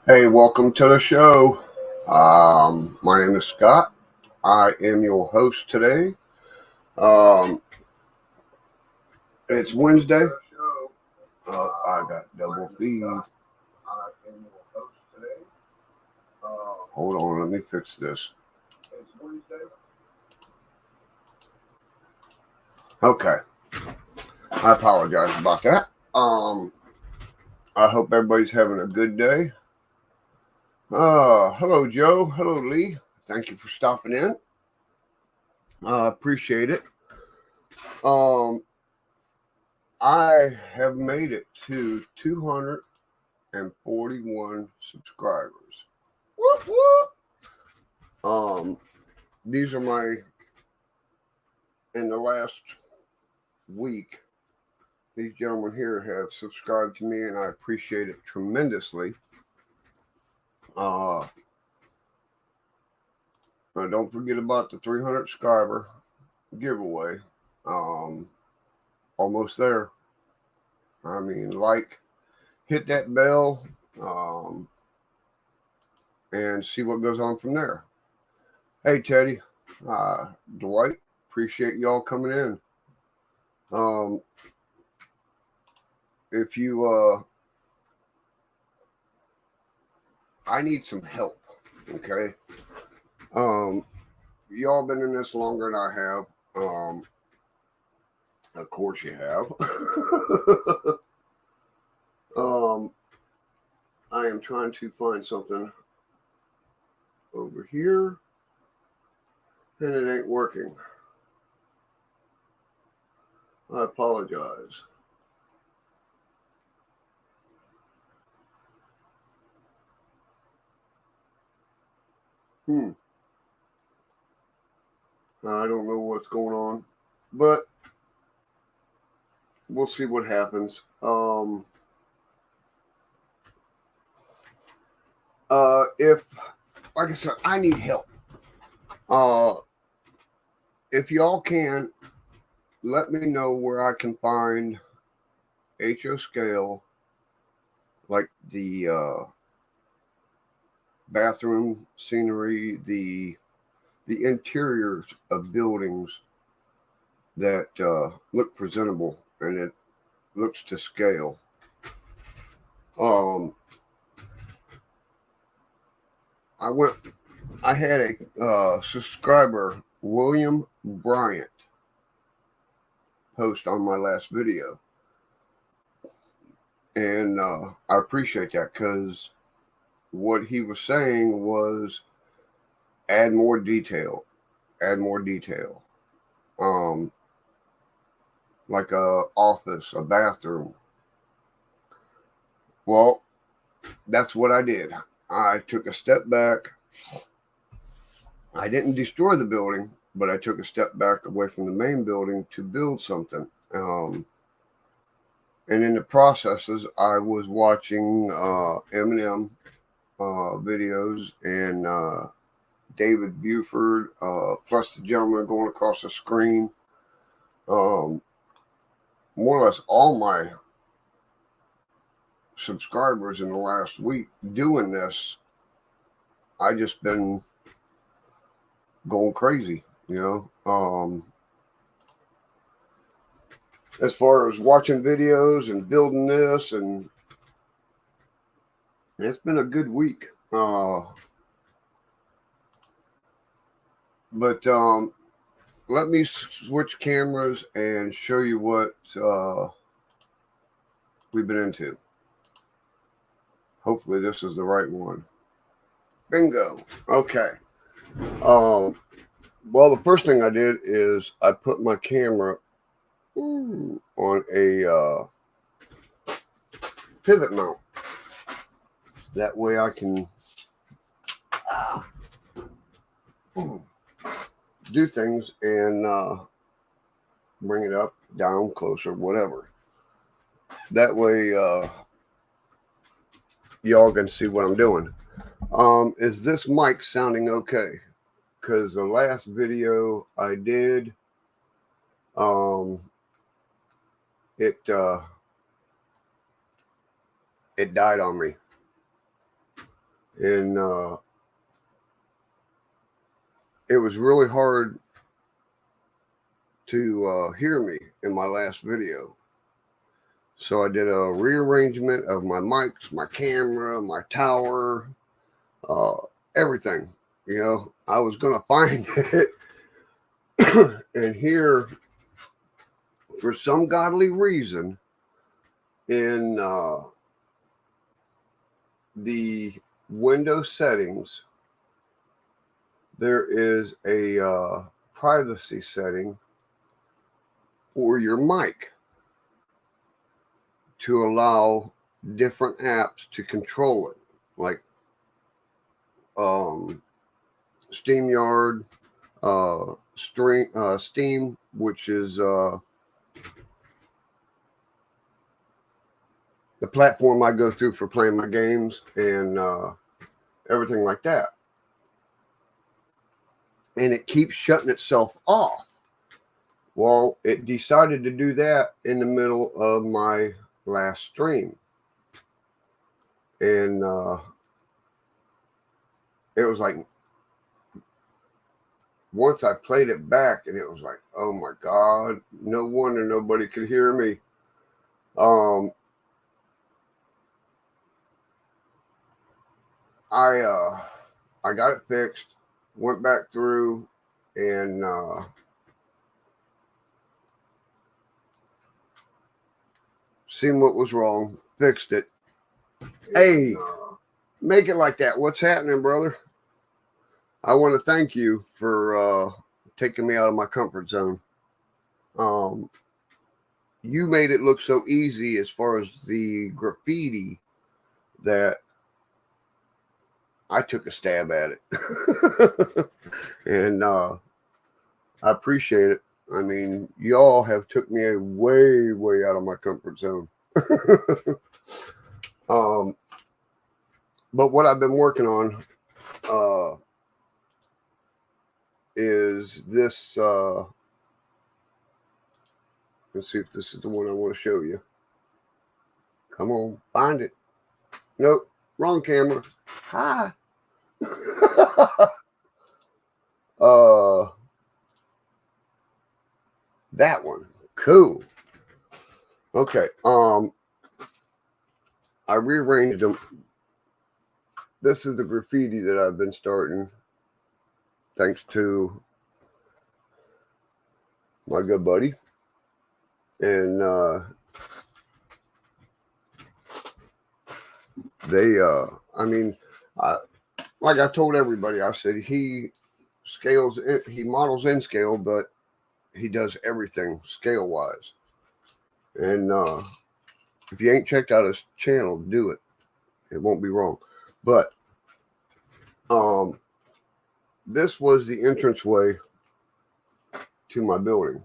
Hey, welcome to the show. My name is Scott. I am your host today. Um, it's Wednesday. I got double feed. Hold on, let me fix this. Okay, I apologize about that. I hope everybody's having a good day. Hello, Joe. Hello, Lee. Thank you for stopping in. Appreciate it. I have made it to 241 subscribers. Whoop, whoop. These are in the last week, these gentlemen here have subscribed to me, and I appreciate it tremendously. Don't forget about the 300 subscriber giveaway. Almost there. I mean, hit that bell, and see what goes on from there. Hey, Teddy, Dwight, appreciate y'all coming in. If you, I need some help, okay? Y'all been in this longer than I have. Of course you have. I am trying to find something over here, and it ain't working. I apologize. I don't know what's going on, but we'll see what happens. If, like I said, I need help. If y'all can, let me know where I can find HO scale, like the bathroom scenery, the interiors of buildings that look presentable and it looks to scale. I had a subscriber, William Bryant, post on my last video, and I appreciate that, because what he was saying was add more detail, like a office, a bathroom. Well, that's what I did. I took a step back. I didn't destroy the building, but I took a step back away from the main building to build something. And in the processes, I was watching Eminem videos and David Buford, plus the gentleman going across the screen. More or less all my subscribers in the last week doing this. I just been going crazy, as far as watching videos and building this, and it's been a good week. But let me switch cameras and show you what we've been into. Hopefully this is the right one. Bingo. Okay. Well, the first thing I did is I put my camera on a pivot mount. That way I can do things and bring it up, down, closer, whatever. That way y'all can see what I'm doing. Is this mic sounding okay? Because the last video I did, it died on me. And it was really hard to hear me in my last video. So I did a rearrangement of my mics, my camera, my tower, everything. You know, I was going to find it. And here, for some godly reason, in the Windows settings, there is a privacy setting for your mic to allow different apps to control it, like SteamYard, Steam, which is the platform I go through for playing my games, and everything like that. And it keeps shutting itself off. Well, it decided to do that in the middle of my last stream. And it was like, once I played it back, and it was like, oh my God, no wonder nobody could hear me. I got it fixed, went back through, and seen what was wrong, fixed it. Hey, make it like that. What's happening, brother? I want to thank you for taking me out of my comfort zone. You made it look so easy as far as the graffiti that I took a stab at it. And I appreciate it. I mean, y'all have took me way, way out of my comfort zone. But what I've been working on is this. Let's see if this is the one I want to show you. Come on, find it. Nope, wrong camera. Hi. That one. Cool. Okay. I rearranged them. This is the graffiti that I've been starting, thanks to my good buddy. And they, I mean, like I told everybody, I said he models in scale, but he does everything scale wise. And if you ain't checked out his channel, do it. It won't be wrong. But this was the entranceway to my building.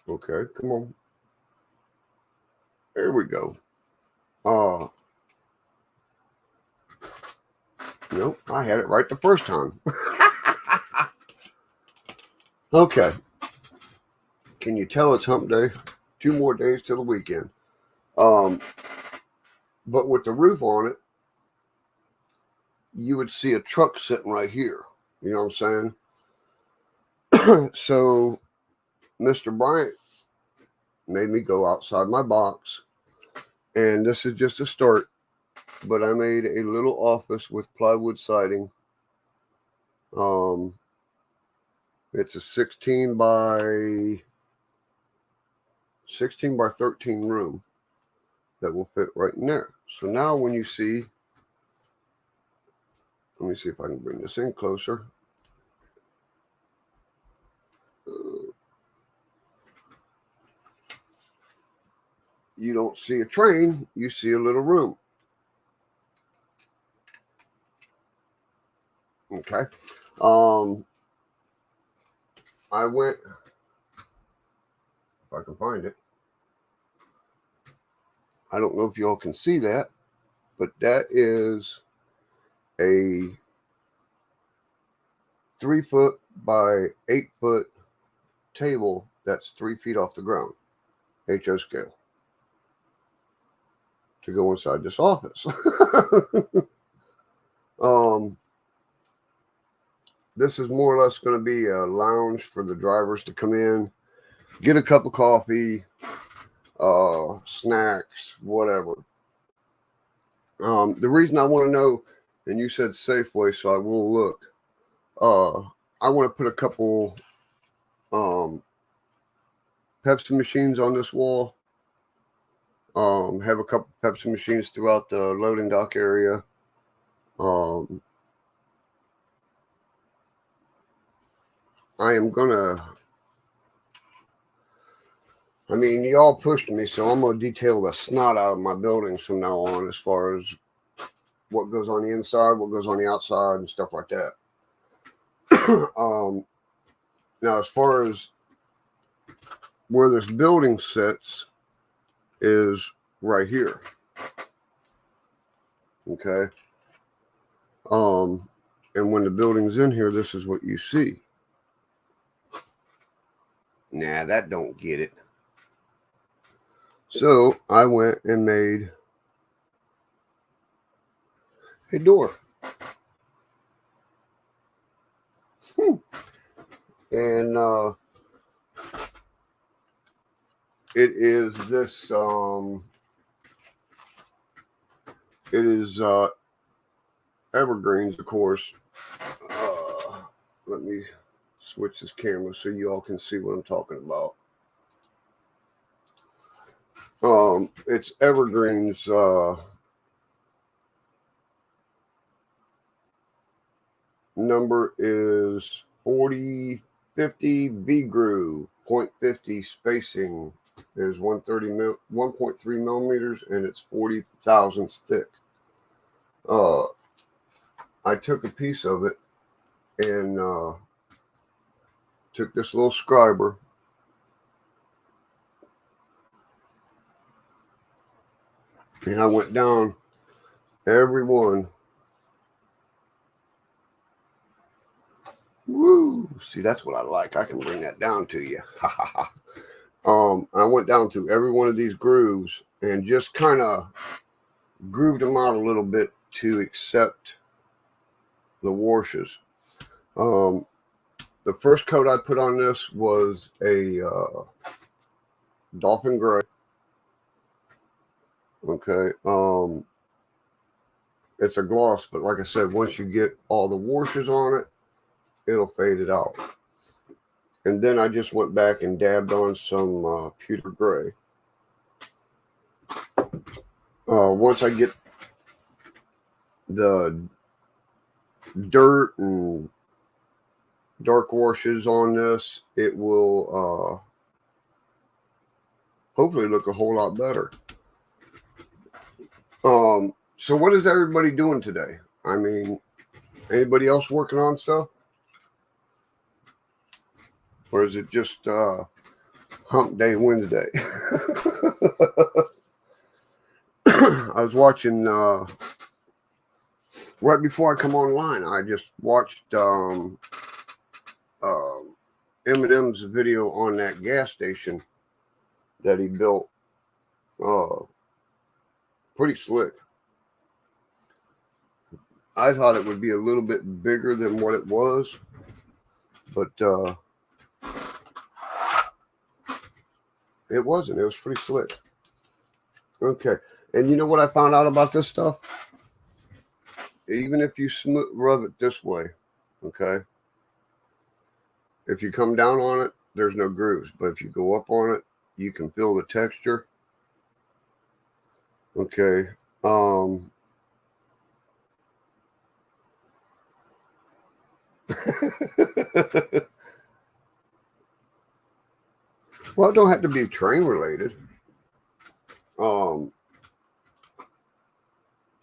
Okay, come on. There we go. Nope, I had it right the first time. Okay. Can you tell it's hump day? 2 more days till the weekend. But with the roof on it, you would see a truck sitting right here. You know what I'm saying? So Mr. Bryant made me go outside my box. And this is just a start. But I made a little office with plywood siding. It's a 16 by 13 room that will fit right in there. So now when you see, let me see if I can bring this in closer. You don't see a train, you see a little room. Okay. I went, if I can find it. I don't know if y'all can see that, but that is a 3 foot by 8 foot table that's 3 feet off the ground, HO scale. to go inside this office. This is more or less going to be a lounge for the drivers to come in, get a cup of coffee, snacks, whatever. The reason I want to know, and you said Safeway, so I will look. I want to put a couple Pepsi machines on this wall. Have a couple Pepsi machines throughout the loading dock area. I am gonna. I mean, y'all pushed me, so I'm gonna detail the snot out of my buildings from now on, as far as what goes on the inside, what goes on the outside, and stuff like that. Now, as far as where this building sits, is right here. Okay. And when the building's in here, this is what you see. Nah, that don't get it. So I went and made a door. And it is this, it is evergreens, of course. Let me switch this camera so you all can see what I'm talking about. It's evergreens. Number is 4050 V-groove, 0.50 spacing. There's 1.3 millimeters, and it's 40 thousandths thick. I took a piece of it and took this little scriber and I went down every one. Woo! See, that's what I like. I can bring that down to you. I went down through every one of these grooves and just kind of grooved them out a little bit to accept the washes. The first coat I put on this was a dolphin gray. Okay. It's a gloss, but like I said, once you get all the washes on it, it'll fade it out. And then I just went back and dabbed on some pewter gray. Once I get the dirt and dark washes on this, it will hopefully look a whole lot better. So what is everybody doing today? I mean, anybody else working on stuff? Or is it just Hump Day Wednesday? I was watching, right before I come online, I just watched Eminem's video on that gas station that he built. Pretty slick. I thought it would be a little bit bigger than what it was, but it wasn't. It was pretty slick. Okay. And you know what I found out about this stuff? Even if you rub it this way, okay, if you come down on it, there's no grooves. But if you go up on it, you can feel the texture. Okay. Well, it don't have to be train related.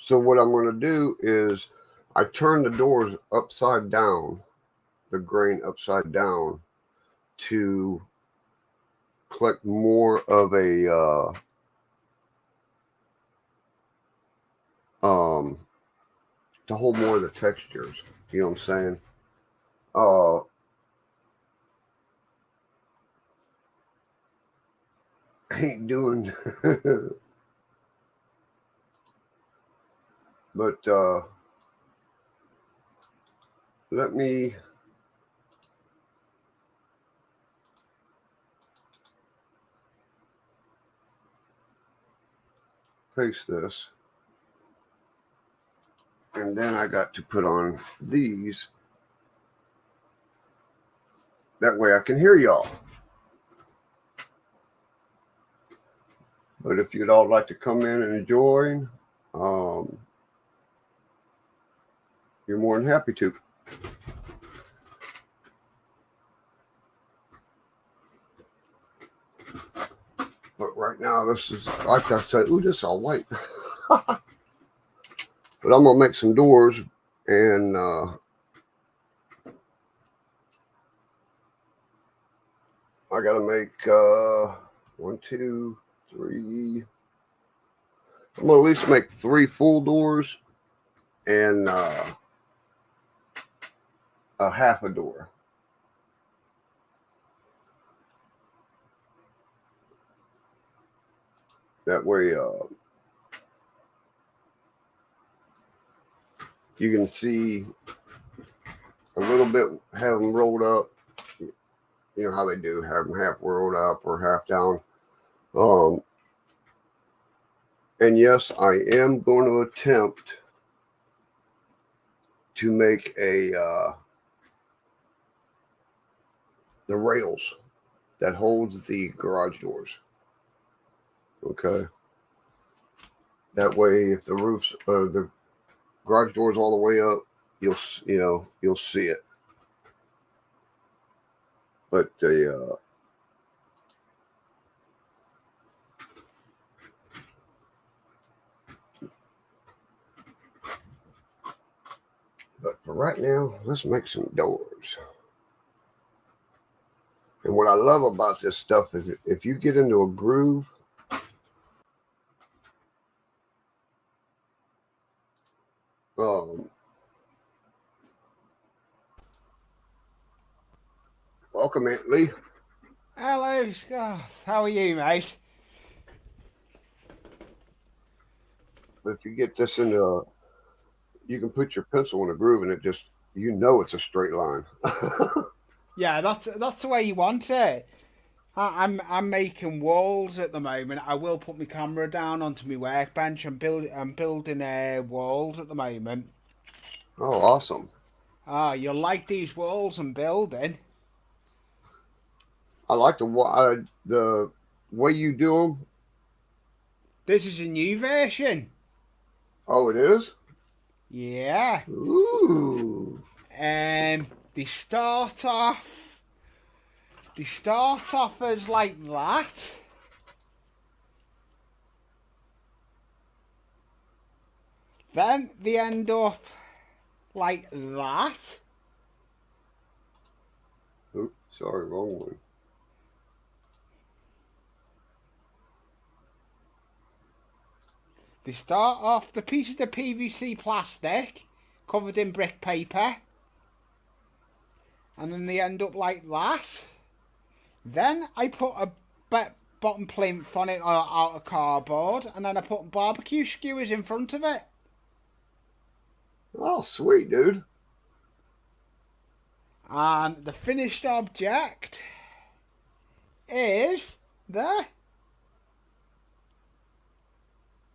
So what I'm going to do is I turn the doors upside down, the grain upside down, to collect more of a to hold more of the textures. You know what I'm saying? I ain't doing But let me paste this. And then I got to put on these. That way I can hear y'all. But if you'd all like to come in and join, you're more than happy to. But right now, this is, like I said, ooh, this is all white. But I'm going to make some doors, and I got to make 1, 2, 3. I'm going to at least make 3 full doors and a half a door. That way you can see a little bit, have them rolled up. You know how they do, have them half rolled up or half down. And yes, I am going to attempt to make the rails that holds the garage doors. Okay. That way, if the roofs or the garage doors all the way up, you'll see it. But for right now, let's make some doors. And what I love about this stuff is if you get into a groove, welcome, Aunt Lee. Hello, Scott. How are you, mate? But if you get this into, you can put your pencil in a groove, and it just, it's a straight line. Yeah, that's the way you want it. I'm making walls at the moment. I will put my camera down onto my workbench. I'm building walls at the moment. Oh, awesome! You'll like these walls I'm building. I like the way you do them. This is a new version. Oh, it is? Yeah. Ooh. They start off. They start off as like that. Then they end up like that. Oops, sorry, wrong one. They start off the pieces of PVC plastic covered in brick paper, and then they end up like that. Then I put a bottom plinth on it out of cardboard, and then I put barbecue skewers in front of it. Oh, sweet, dude. And the finished object is there.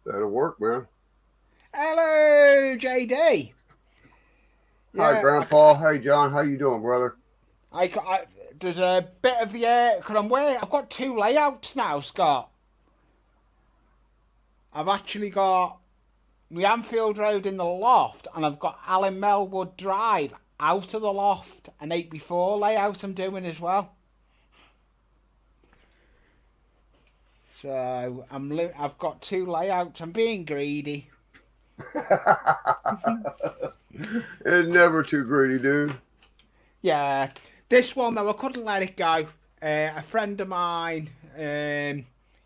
That'll work, man. Hello, JD. Hi, Grandpa. Hey, John. How you doing, brother? There's a bit of the I've got 2 layouts now, Scott. I've actually got my Anfield Road in the loft, and I've got Alan Melwood Drive out of the loft, an 8x4 layout I'm doing as well. So I've got 2 layouts. I'm being greedy. It's never too greedy, dude. Yeah, this one though, I couldn't let it go. A friend of mine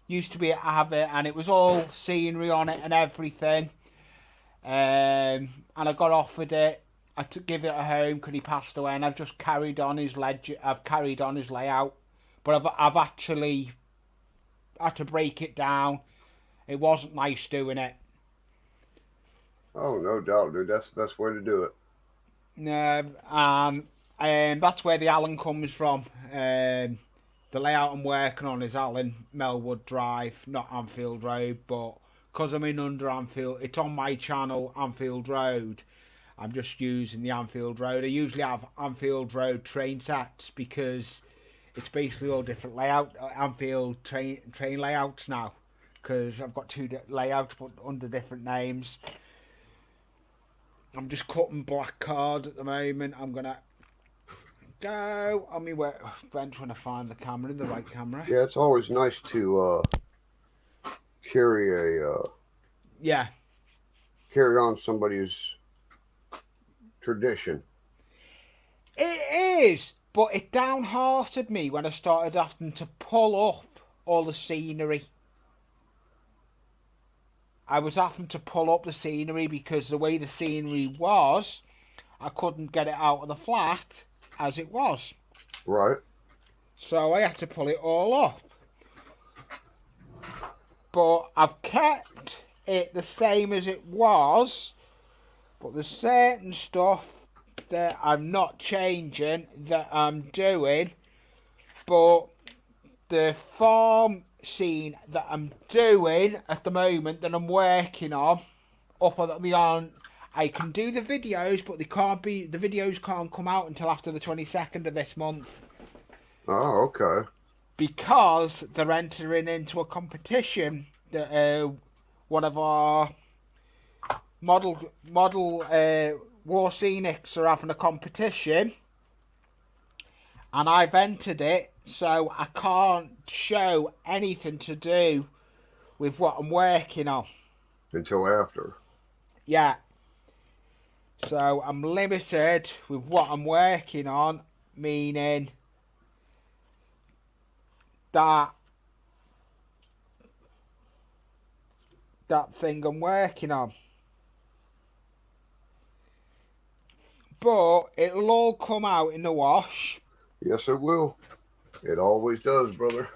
used to be have it, and it was all scenery on it and everything. And I got offered it. I took give it a home because he passed away, and I've just carried on his I've carried on his layout, but I've actually had to break it down. It wasn't nice doing it. Oh, no doubt, dude. That's the best way to do it. And that's where the Allen comes from. The layout I'm working on is Allen Melwood Drive, not Anfield Road, but because I'm in under Anfield, it's on my channel, Anfield Road. I'm just using the Anfield Road. I usually have Anfield Road train sets because it's basically all different layout, Anfield train layouts now. Because I've got two layouts but under different names. I'm just cutting black card at the moment. I'm gonna go on my bench when I find the camera, the right camera. Yeah, it's always nice to carry a Yeah, carry on somebody's tradition. it is. But it downhearted me when I started having to pull up all the scenery. I was having to pull up the scenery because the way the scenery was, I couldn't get it out of the flat as it was. Right. So I had to pull it all up. But I've kept it the same as it was. But there's certain stuff that I'm not changing, that I'm doing. But the farm scene that I'm doing at the moment, that I'm working on, up at the on, I can do the videos, but the videos can't come out until after the 22nd of this month. Oh, okay. Because they're entering into a competition that one of our model war scenics are having a competition, and I've entered it, so I can't show anything to do with what I'm working on Until after. Yeah, so I'm limited with what I'm working on, meaning that thing I'm working on. But it'll all come out in the wash. Yes, it will. It always does, brother.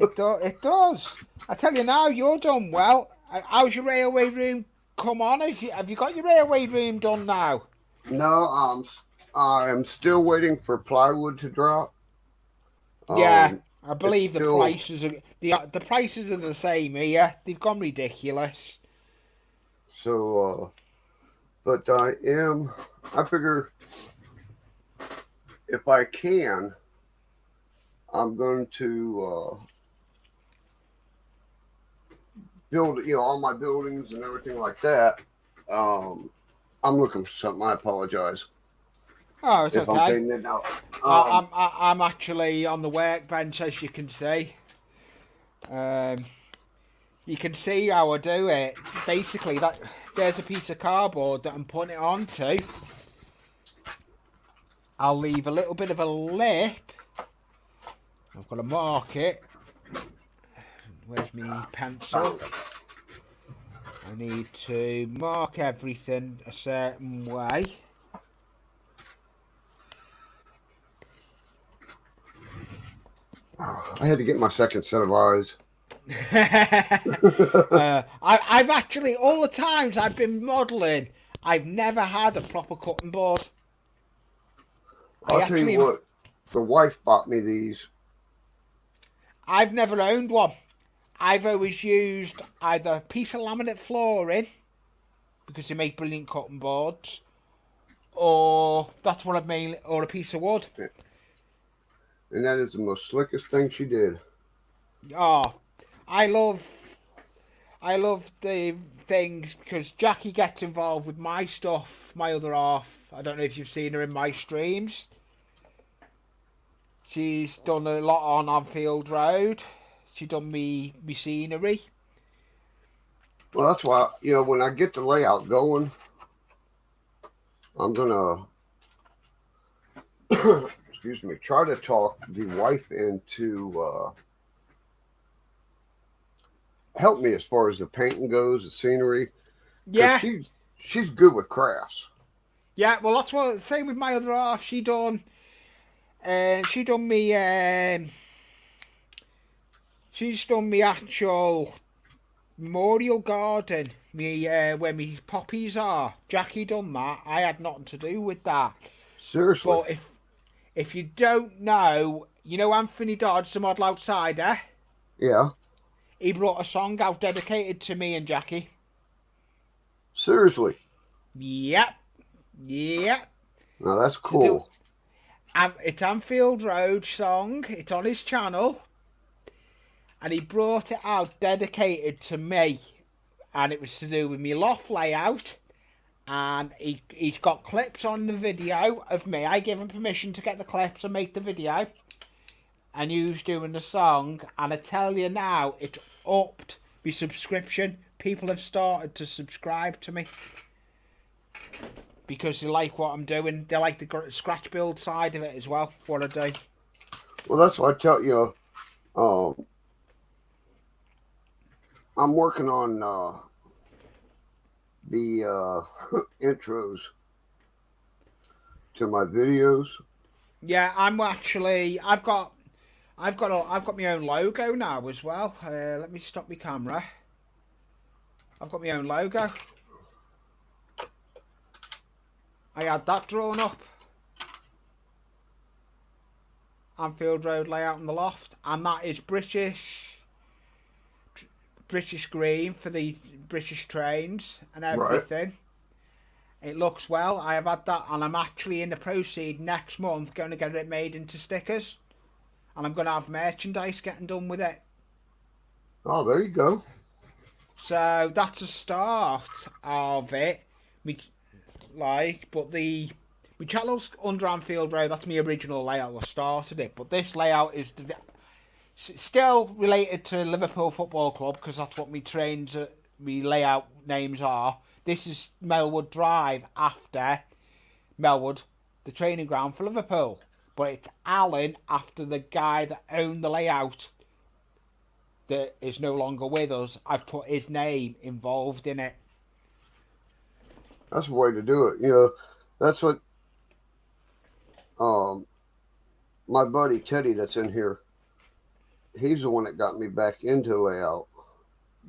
It does. I tell you now, you're done well. How's your railway room come on? Have you got your railway room done now? No, I am still waiting for plywood to drop. Yeah, I It's believe the still, prices are the prices are the same here. They've gone ridiculous. so, but I figure if I can, I'm going to build, all my buildings and everything like that. I'm looking for something. I apologize Oh, it's if I'm okay. fading it out. I'm actually on the workbench, as you can see. You can see how I do it. Basically, there's a piece of cardboard that I'm putting it onto. I'll leave a little bit of a lip. I've got to mark it. Where's my pencil? I need to mark everything a certain way. I had to get my second set of eyes. I've actually, all the times I've been modelling, I've never had a proper cutting board. I'll tell you what, the wife bought me these. I've never owned one. I've always used either a piece of laminate flooring, because they make brilliant cutting boards, or that's what I've mainly, or a piece of wood. And that is the most slickest thing she did. Oh, I love the things because Jackie gets involved with my stuff, my other half. I don't know if you've seen her in my streams. She's done a lot on Anfield Road. She's done me scenery. Well, that's why, when I get the layout going, I'm gonna excuse me, try to talk the wife into help me as far as the painting goes, the scenery. Yeah. She's good with crafts. Yeah, well that's what same with my other half. She done me she's done me actual memorial garden, where me poppies are. Jackie done that. I had nothing to do with that. Seriously? But if you don't know, you know Anthony Dodds, the model outsider. Yeah. He brought a song out dedicated to me and Jackie. Seriously? Yep. Yep. Now that's cool. It's Anfield Road song. It's on his channel. And he brought it out dedicated to me. And it was to do with my loft layout. And he's got clips on the video of me. I gave him permission to get the clips and make the video. And he was doing the song. And I tell you now, it's upped my subscription. People have started to subscribe to me. Because they like what I'm doing. They like the scratch build side of it as well, what I do. Well, that's what I tell you. I'm working on the intros to my videos. Yeah, I'm actually. I've got my own logo now as well. Let me stop my camera. I've got my own logo. I had that drawn up. Anfield Road layout in the loft, and that is British green for the British trains and everything. Right. It looks well. I have had that, and I'm actually in the proceed next month going to get it made into stickers, and I'm going to have merchandise getting done with it. Oh, there you go. So that's a start of it. My channel's under Anfield Road. That's my original layout. I started it, but this layout is still related to Liverpool Football Club because that's what my layout names are. This is Melwood Drive after Melwood, the training ground for Liverpool, but it's Alan after the guy that owned the layout that is no longer with us. I've put his name involved in it. That's the way to do it. You know, that's what my buddy Teddy that's in here, he's the one that got me back into layout.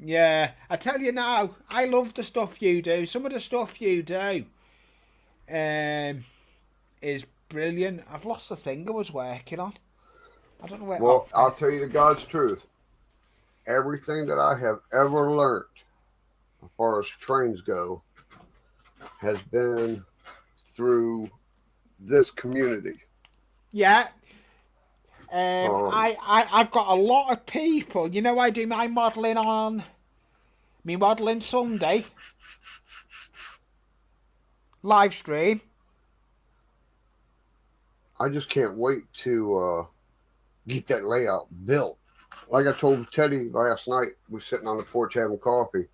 Yeah, I tell you now, I love the stuff you do. Some of the stuff you do is brilliant. I've lost the thing I was working on. I don't know where. Well, I'll tell you the God's truth. Everything that I have ever learned, as far as trains go, has been through this community. Yeah. I've got a lot of people. You know, I do my modelling on me modelling Sunday live stream. I just can't wait to get that layout built. Like I told Teddy last night, we were sitting on the porch having coffee,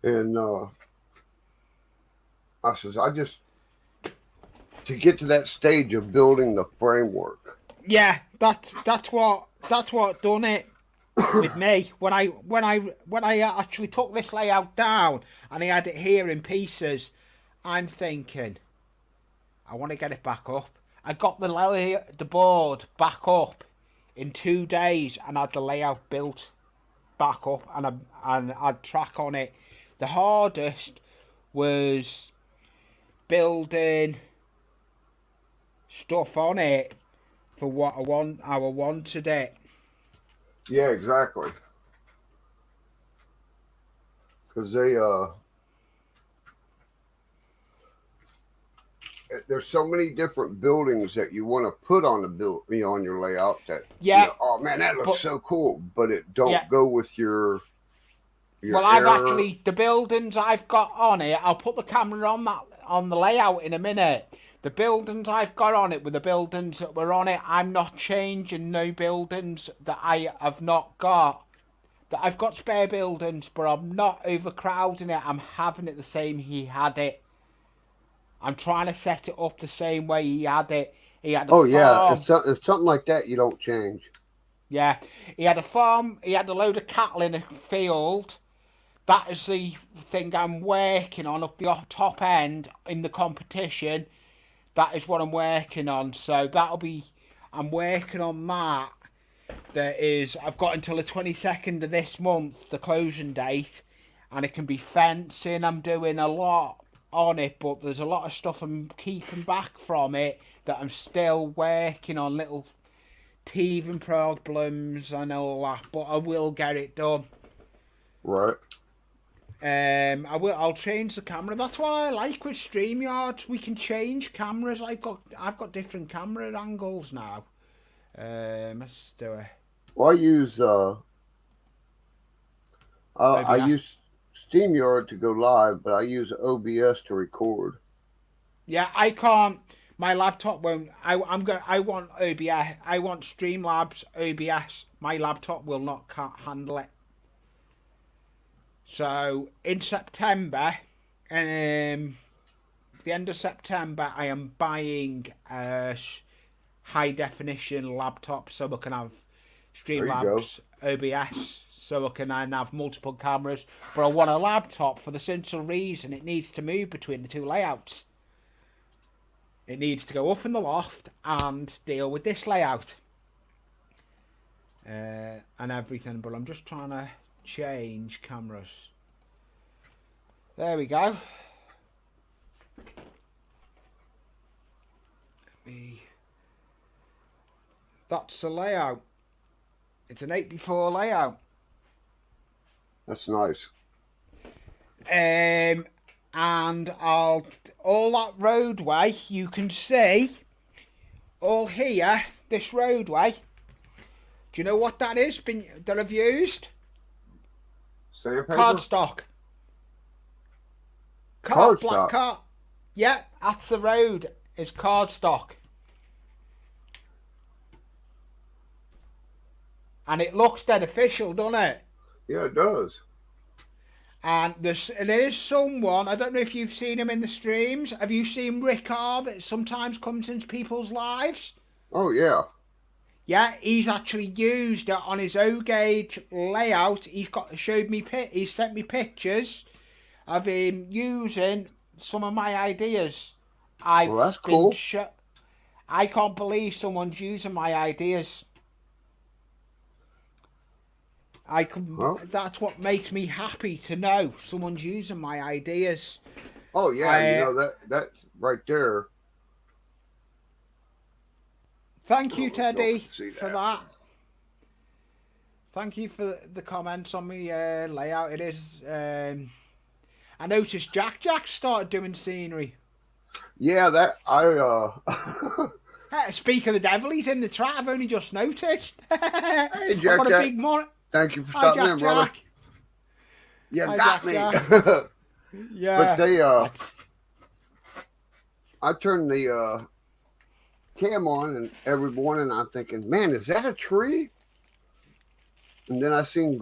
and I says, to get to that stage of building the framework. Yeah, that's what done it with me. When I actually took this layout down and I had it here in pieces, I'm thinking, I want to get it back up. I got the board back up in 2 days and had the layout built back up and I'd track on it. The hardest was building stuff on it for what I wanted it. Yeah, exactly. Because there's so many different buildings that you want to put on the on your layout that oh man, that looks so cool, but it don't go with your well, I've actually the buildings I've got on it. I'll put the camera on the layout in a minute. The buildings I've got on it with the buildings that were on it, I'm not changing no buildings that I have not got. That I've got spare buildings, but I'm not overcrowding it. I'm having it the same he had it. I'm trying to set it up the same way he had it. He had a farm. Yeah, it's something like that you don't change. Yeah, he had a farm. He had a load of cattle in a field. That is the thing I'm working on up the top end in the competition. That is what I'm working on. So I'm working on that. I've got until the 22nd of this month, the closing date. and it can be fencing. I'm doing a lot on it, but there's a lot of stuff I'm keeping back from it that I'm still working on, little teething problems and all that, but I will get it done. Right. I'll change the camera. That's what I like with StreamYard. We can change cameras. I've got different camera angles now. Let's do it. Well, I use I OBS. use SteamYard to go live, but I use OBS to record. Yeah, I can't. My laptop won't. I want OBS. I want Streamlabs OBS. My laptop will not can't handle it. So in September, the end of September, I am buying a high definition laptop so I can have Streamlabs OBS, so I can then have multiple cameras. But I want a laptop for the simple reason it needs to move between the two layouts. It needs to go up in the loft and deal with this layout and everything. But I'm just trying to change cameras. There we go. That's the layout. It's an 8x4 layout. That's nice. And all that roadway you can see all here, this roadway. Do you know what that is that I've used? Sandpaper? Cardstock. Cardstock? Card. Yeah, that's the road. It's cardstock. And it looks dead official, doesn't it? Yeah, it does. And there's someone, I don't know if you've seen him in the streams. Have you seen Rick R that sometimes comes into people's lives? Oh, yeah. Yeah, he's actually used it on his O-gauge layout. He sent me pictures of him using some of my ideas. Well, that's cool. I can't believe someone's using my ideas. That's what makes me happy to know someone's using my ideas. Oh yeah, that right there. Thank you, Teddy, for that. that. Thank you for the comments on my layout. It is. I noticed Jack started doing scenery. Yeah, that Hey, speak of the devil, he's in the trap. I've only just noticed. Hey, Jack. I've got a big Thank you for stopping in, brother. Jack. You Hi, got Jack, me. Yeah. But I turned the cam on, and every morning I'm thinking, man, is that a tree? And then I seen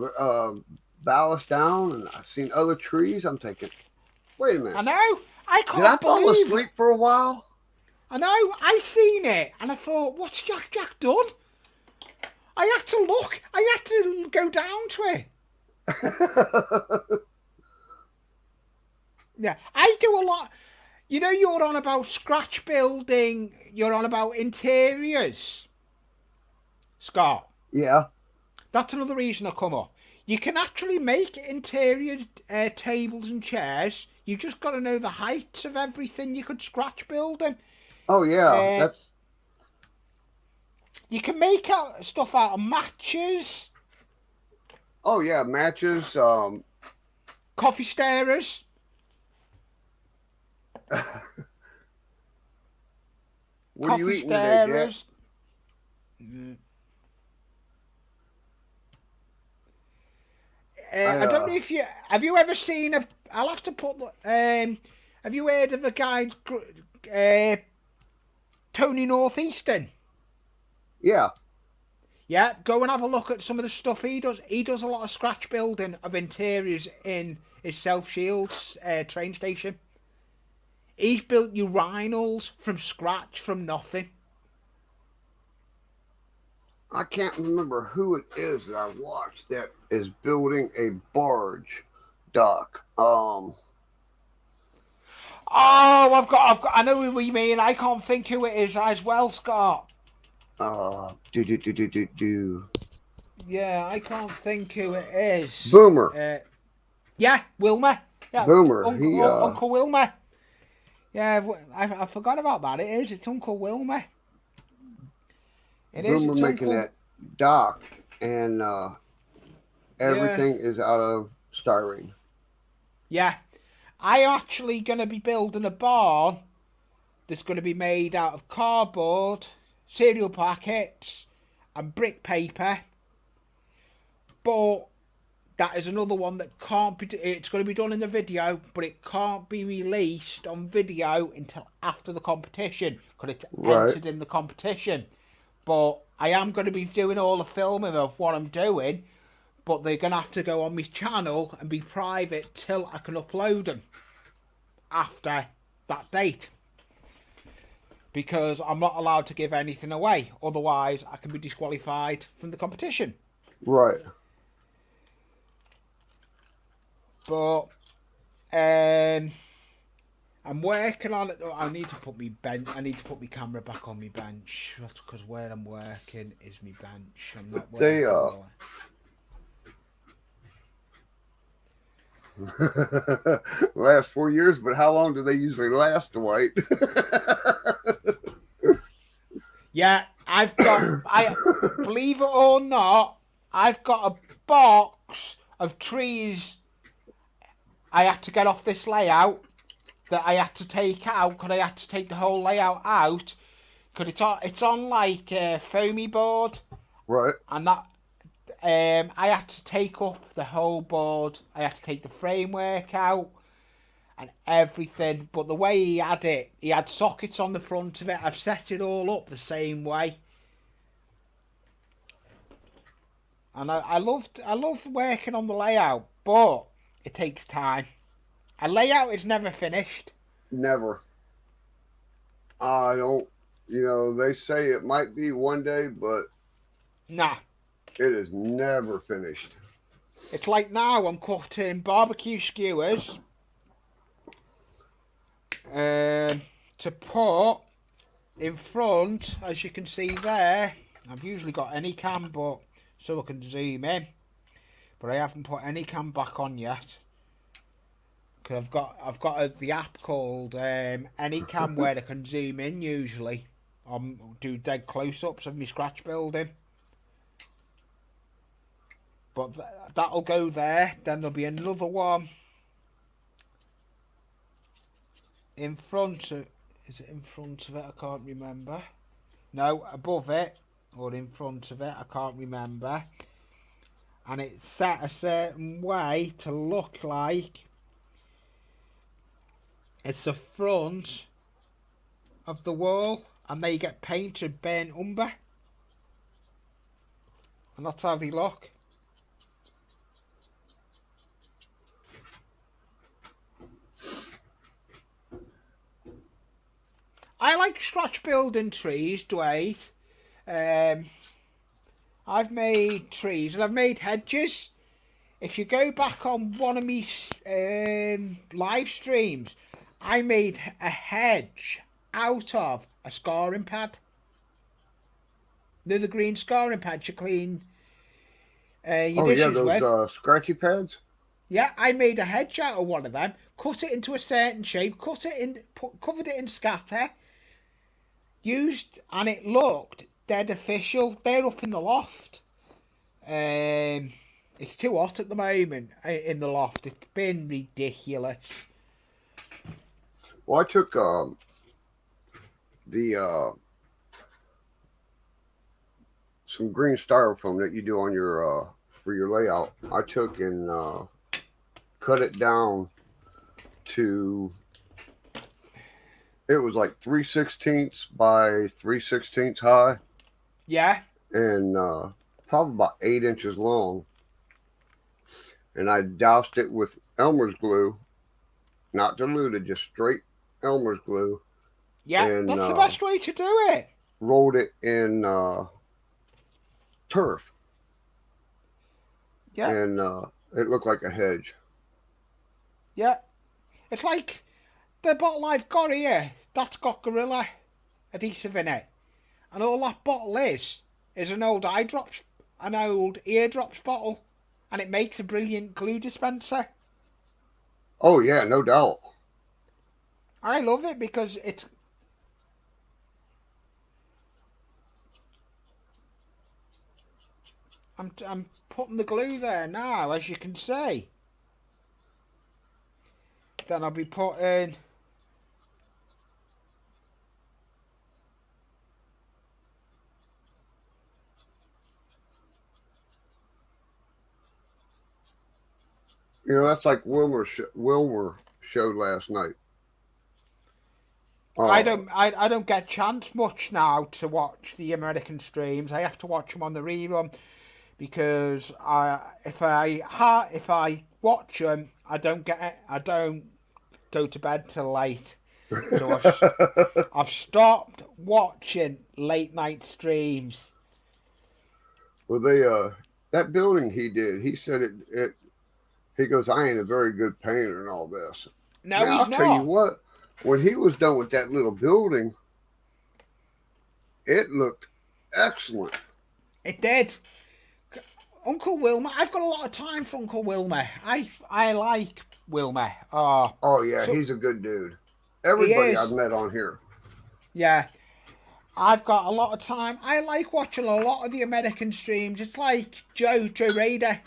ballast down, and I seen other trees. I'm thinking, wait a minute. I know. I can't Did I fall believe asleep for a while? I know. I seen it, and I thought, what's Jack done? I had to look. I had to go down to it. Yeah, I do a lot. You know, you're on about scratch building. You're on about interiors, Scott. Yeah. That's another reason I come up. You can actually make interior tables and chairs. You just got to know the heights of everything you could scratch build them. Oh yeah, that's. You can make stuff out of matches. Oh yeah, matches. Coffee stirrers. What are you eating today, Jack? I don't know if have you ever seen a. I'll have to put. Have you heard of a guy, Tony Northeastern? Yeah. Yeah, go and have a look at some of the stuff he does. He does a lot of scratch building of interiors in his South Shields train station. He's built urinals from scratch, from nothing. I can't remember who it is that I watched that is building a barge dock. Oh, I've got. I know what you mean. I can't think who it is as well, Scott. Do. Yeah, I can't think who it is. Boomer. Yeah, Wilma. Yeah, Boomer. Uncle Wilma. Yeah, I forgot about that. It is. It's Uncle Wilma. It is. Boomer It's making Uncle. that dock, and Yeah. everything is out of styrene. Yeah. I'm actually going to be building a barn that's going to be made out of cardboard, cereal packets, and brick paper. But that is another one that can't be. It's going to be done in the video, but it can't be released on video until after the competition because it's entered in the competition. But I am going to be doing all the filming of what I'm doing, but they're going to have to go on my channel and be private till I can upload them after that date. Because I'm not allowed to give anything away, otherwise I can be disqualified from the competition. Right. But I'm working on it. I need to put my bench. I need to put my camera back on my bench. That's because where I'm working is my bench. I'm not working. Last 4 years, but how long do they usually last, Dwight? Yeah, I've got. Believe it or not, I've got a box of trees. I had to get off this layout that I had to take out because I had to take the whole layout out because it's on like a foamy board. Right. And that I had to take up the whole board. I had to take the framework out and everything. But the way he had sockets on the front of it. I've set it all up the same way. And I loved working on the layout, but it takes time. A layout is never finished. Never. I don't, they say it might be one day, but nah, it is never finished. It's like now I'm cutting barbecue skewers to put in front, as you can see there. I've usually got any cam, but so I can zoom in, but I haven't put any cam back on yet. Cause I've got the app called Anycam where I can zoom in usually. Do dead close-ups of my scratch building. But that'll go there. Then there'll be another one in front of. Is it in front of it? I can't remember. No, above it or in front of it. I can't remember. And it's set a certain way to look like it's the front of the wall, and they get painted burnt umber, and that's how they look. I like scratch building trees, Dwight. I've made trees and I've made hedges. If you go back on one of my live streams, I made a hedge out of a scoring pad. You know the green scoring pads you clean your dishes with? Those scratchy pads? Yeah, I made a hedge out of one of them, cut it into a certain shape, covered it in scatter, and it looked dead official. They're up in the loft. It's too hot at the moment in the loft. It's been ridiculous. Well, I took some green styrofoam that you do on your for your layout. I took and cut it down to, it was like 3/16 by 3/16 high. Yeah. And probably about 8 inches long. And I doused it with Elmer's glue, not diluted, just straight Elmer's glue. Yeah, and that's the best way to do it. Rolled it in turf. Yeah. And it looked like a hedge. Yeah. It's like the bottle I've got here, that's got Gorilla adhesive in it. And all that bottle is an old eardrops bottle. And it makes a brilliant glue dispenser. Oh yeah, no doubt. I love it because I'm putting the glue there now, as you can see. Then I'll be putting. You know, that's like Wilmer showed last night. I don't get a chance much now to watch the American streams. I have to watch them on the rerun because if I watch them, I don't go to bed till late. So I've stopped watching late night streams. Well, that building he did, he said it. He goes, I ain't a very good painter and all this. No, Man, he's I'll tell you not. what. When he was done with that little building, it looked excellent. It did. Uncle Wilma, I've got a lot of time for Uncle Wilma. I like Wilma. Oh yeah, So he's a good dude. he Everybody I've is. met on here. Yeah, I've got a lot of time. I like watching a lot of the American streams. It's like Joe Raider.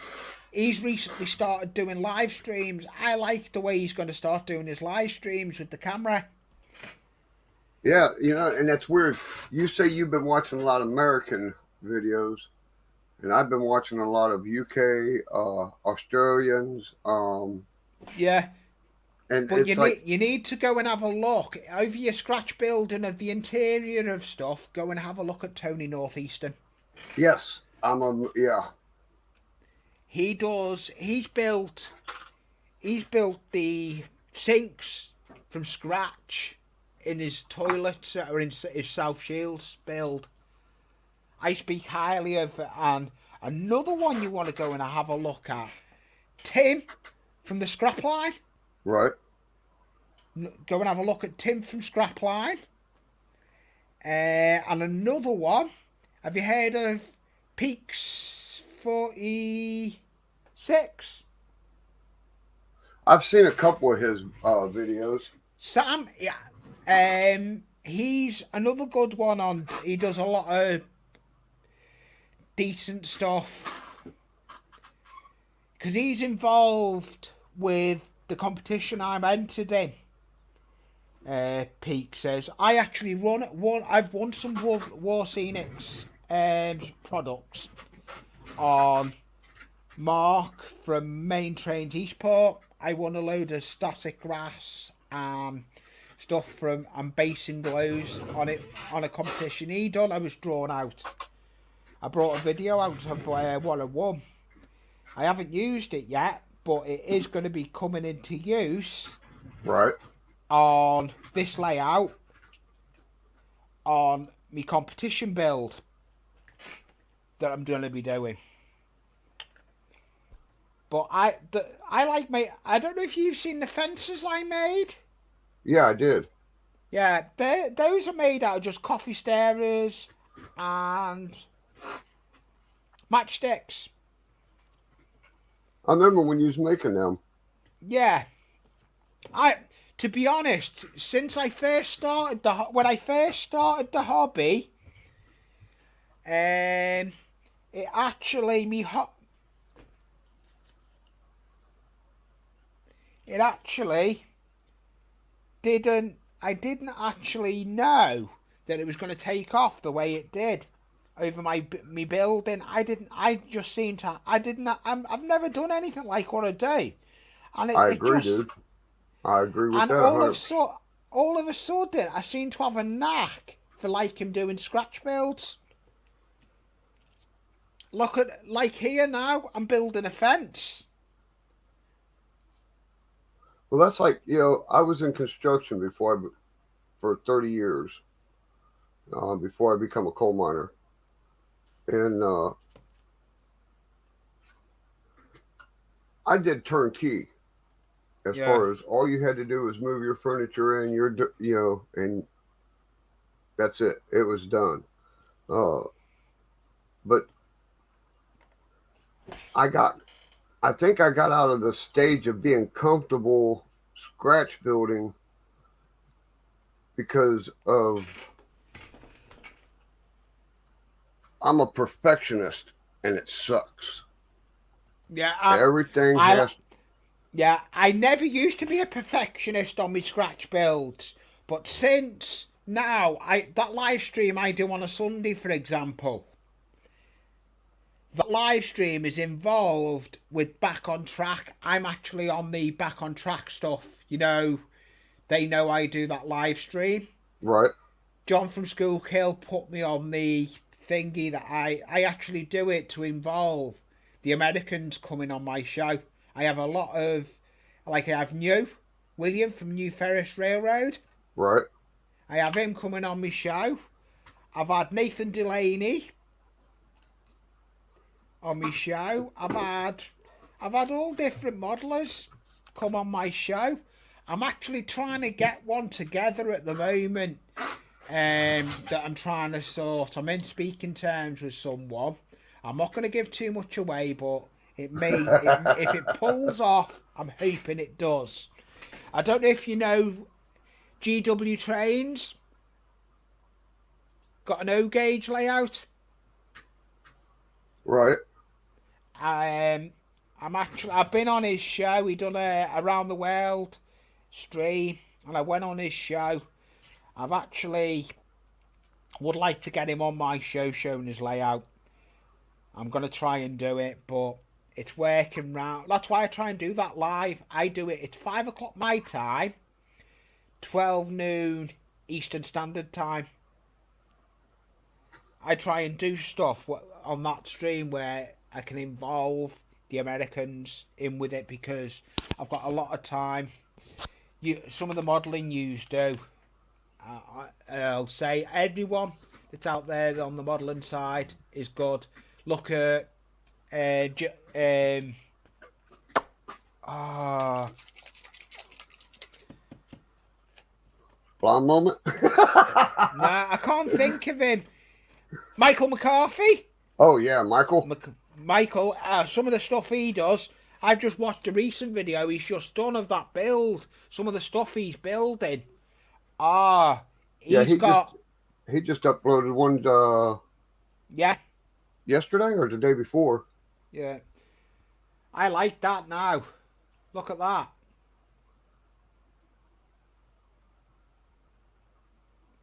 He's recently started doing live streams. I like the way he's going to start doing his live streams with the camera. Yeah, you know, and that's weird. You say you've been watching a lot of American videos, and I've been watching a lot of UK, Australians, Yeah, and but it's like, you need to go and have a look over your scratch building of the interior of stuff. Go and have a look at Tony Northeastern. yes, yeah, He does. He's built the sinks from scratch in his toilets or in his South Shields build. I speak highly of it. And another one you want to go and have a look at, Tim from the Scrapline. right. Go and have a look at Tim from Scrapline. And another one, have you heard of Peaks 46? I've seen a couple of his videos. Sam, yeah. He's another good one on. He does a lot of decent stuff because he's involved with the competition I'm entered in. Peak says I actually I've won some War Scenics products on Mark from Main Trains Eastport. I won a load of static grass and stuff from and basing glows on it on a competition he done. I was drawn out. I brought a video out of what I won. I haven't used it yet, but it is going to be coming into use. Right. On this layout on my competition build that I'm going to be doing. But I like I don't know if you've seen the fences I made. Yeah, I did. Yeah, those are made out of just coffee stirrers and matchsticks. I remember when you was making them. Yeah, to be honest, since I first started when I first started the hobby, it actually it actually didn't. I didn't actually know that it was going to take off the way it did over my building. I just seemed to. I didn't. I've never done anything like what I do, and I agree, dude. I agree with and that. all of a sudden, I seem to have a knack for like him doing scratch builds. Look at like here now. I'm building a fence. Well, that's like, you know, I was in construction for 30 years before I become a coal miner, and I did turnkey. As far as all you had to do was move your furniture in, and that's it. It was done. But I got I think I got out of the stage of being comfortable scratch building because of I'm a perfectionist and it sucks. Yeah, Everything I has yeah, I never used to be a perfectionist on my scratch builds, but since now, I that live stream I do on a Sunday, for example, that live stream is involved with back on track. I'm actually on the back on track stuff. They know I do that live stream. right, John from School Kill put me on the thingy that I actually do it to involve the Americans coming on my show. I have a lot of, like, I have William from New Ferris Railroad. right. I have him coming on my show. I've had Nathan Delaney on my show. I've had all different modelers come on my show. I'm actually trying to get one together at the moment. That I'm trying to sort. I'm in speaking terms with someone. I'm not going to give too much away, but if it pulls off, I'm hoping it does. I don't know if you know GW Trains. Got an O gauge layout. Right. I've been on his show. He done a around the world stream, and I went on his show. I've actually would like to get him on my show showing his layout. I'm going to try and do it, but it's working round. That's why I try and do that live. I do it. It's 5 o'clock my time, 12 noon Eastern Standard Time. I try and do stuff on that stream where I can involve the Americans in with it because I've got a lot of time. Some of the modelling you do. I'll say everyone that's out there on the modelling side is good. Look at Blind moment. nah, I can't think of him. Michael McCarthy. Oh yeah, Michael. Michael. Some of the stuff he does. I've just watched a recent video he's just done of that build. Some of the stuff he's building. He just uploaded one. Yeah. Yesterday or the day before. Yeah. I like that now. Look at that.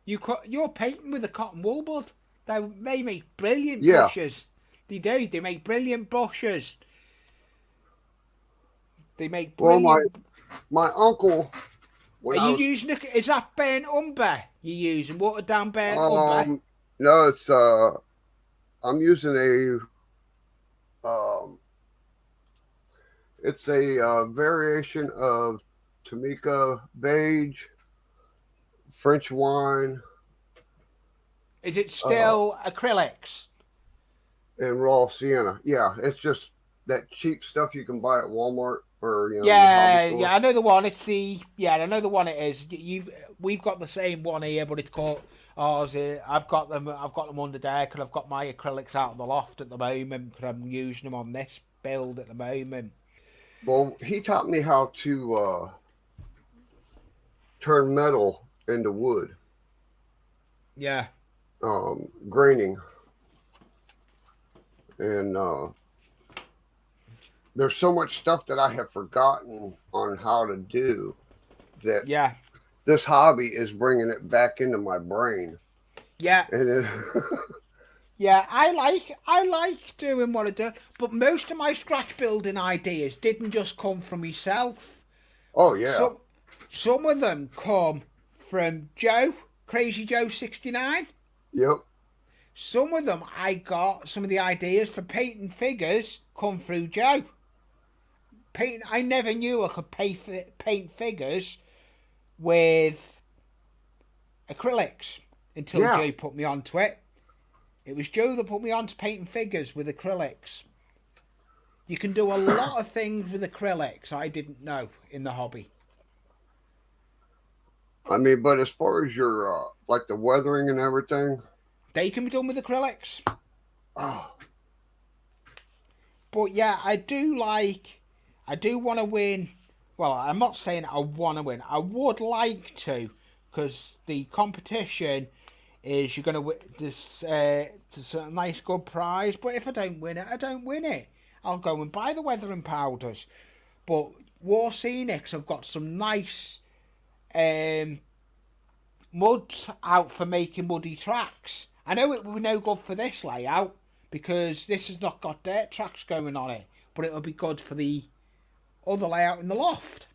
You're painting with a cotton wool bud. They make brilliant brushes. They do. They make brilliant brushes. They make brilliant. Well, my uncle. Is that burnt umber you're using? Watered down burnt umber? No, it's I'm using it's a variation of Tamika beige, French wine. Is it still acrylics? And raw sienna. Yeah, it's just that cheap stuff you can buy at Walmart or Yeah, I know the one. I know the one it is. We've got the same one here, but it's called ours. I've got them under there because I've got my acrylics out in the loft at the moment because I'm using them on this build at the moment. Well, he taught me how to turn metal into wood. Yeah. Graining. And there's so much stuff that I have forgotten on how to do that this hobby is bringing it back into my brain. Yeah. And yeah, I like doing what I do, but most of my scratch building ideas didn't just come from myself. Oh yeah. Some of them come from Joe, Crazy Joe 69. Yep. Some of them some of the ideas for painting figures come through Joe. I never knew I could paint figures with acrylics until Joe put me onto it. It was Joe that put me on to painting figures with acrylics. You can do a lot of things with acrylics I didn't know in the hobby. I mean, but as far as your like the weathering and everything, they can be done with acrylics. Oh. But yeah, I do want to win. Well, I'm not saying I want to win. I would like to, because the competition is you're going to win there's a nice good prize. But if I don't win it, I don't win it. I'll go and buy the weathering powders. But War Scenics have got some nice muds out for making muddy tracks. I know it will be no good for this layout because this has not got dirt tracks going on it, but it will be good for the other layout in the loft.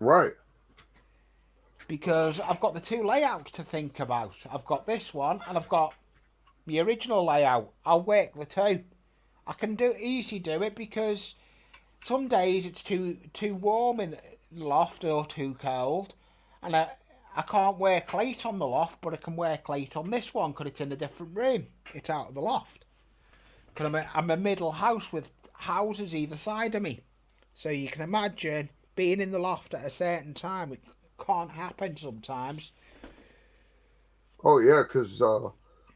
Right. Because I've got the two layouts to think about. I've got this one and I've got the original layout. I'll work the two. I can easily do it because some days it's too warm in the loft or too cold, and I can't work late on the loft, but I can work late on this one because it's in a different room. It's out of the loft. Because I'm a middle house with houses either side of me. So you can imagine being in the loft at a certain time. It can't happen sometimes. Oh, yeah, because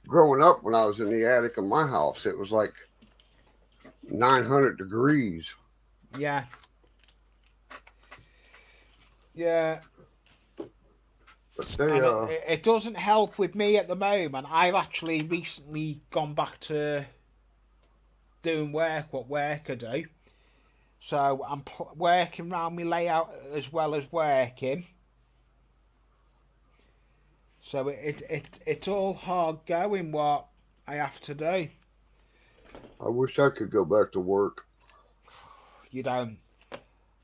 growing up when I was in the attic of my house, it was like 900 degrees. Yeah. Yeah. But they, it doesn't help with me at the moment. I've actually recently gone back to doing what work I do. So I'm working around my layout as well as working. So it's all hard going what I have to do. I wish I could go back to work. You don't.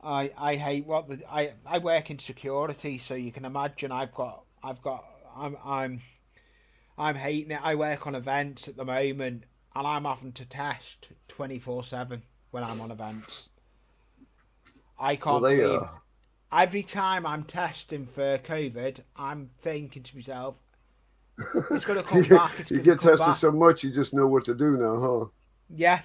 I hate I work in security, so you can imagine I'm hating it. I work on events at the moment, and I'm having to test 24/7 when I'm on events. I can't believe every time I'm testing for COVID, I'm thinking to myself, it's going to come back. You get tested so much, you just know what to do now, huh? Yeah,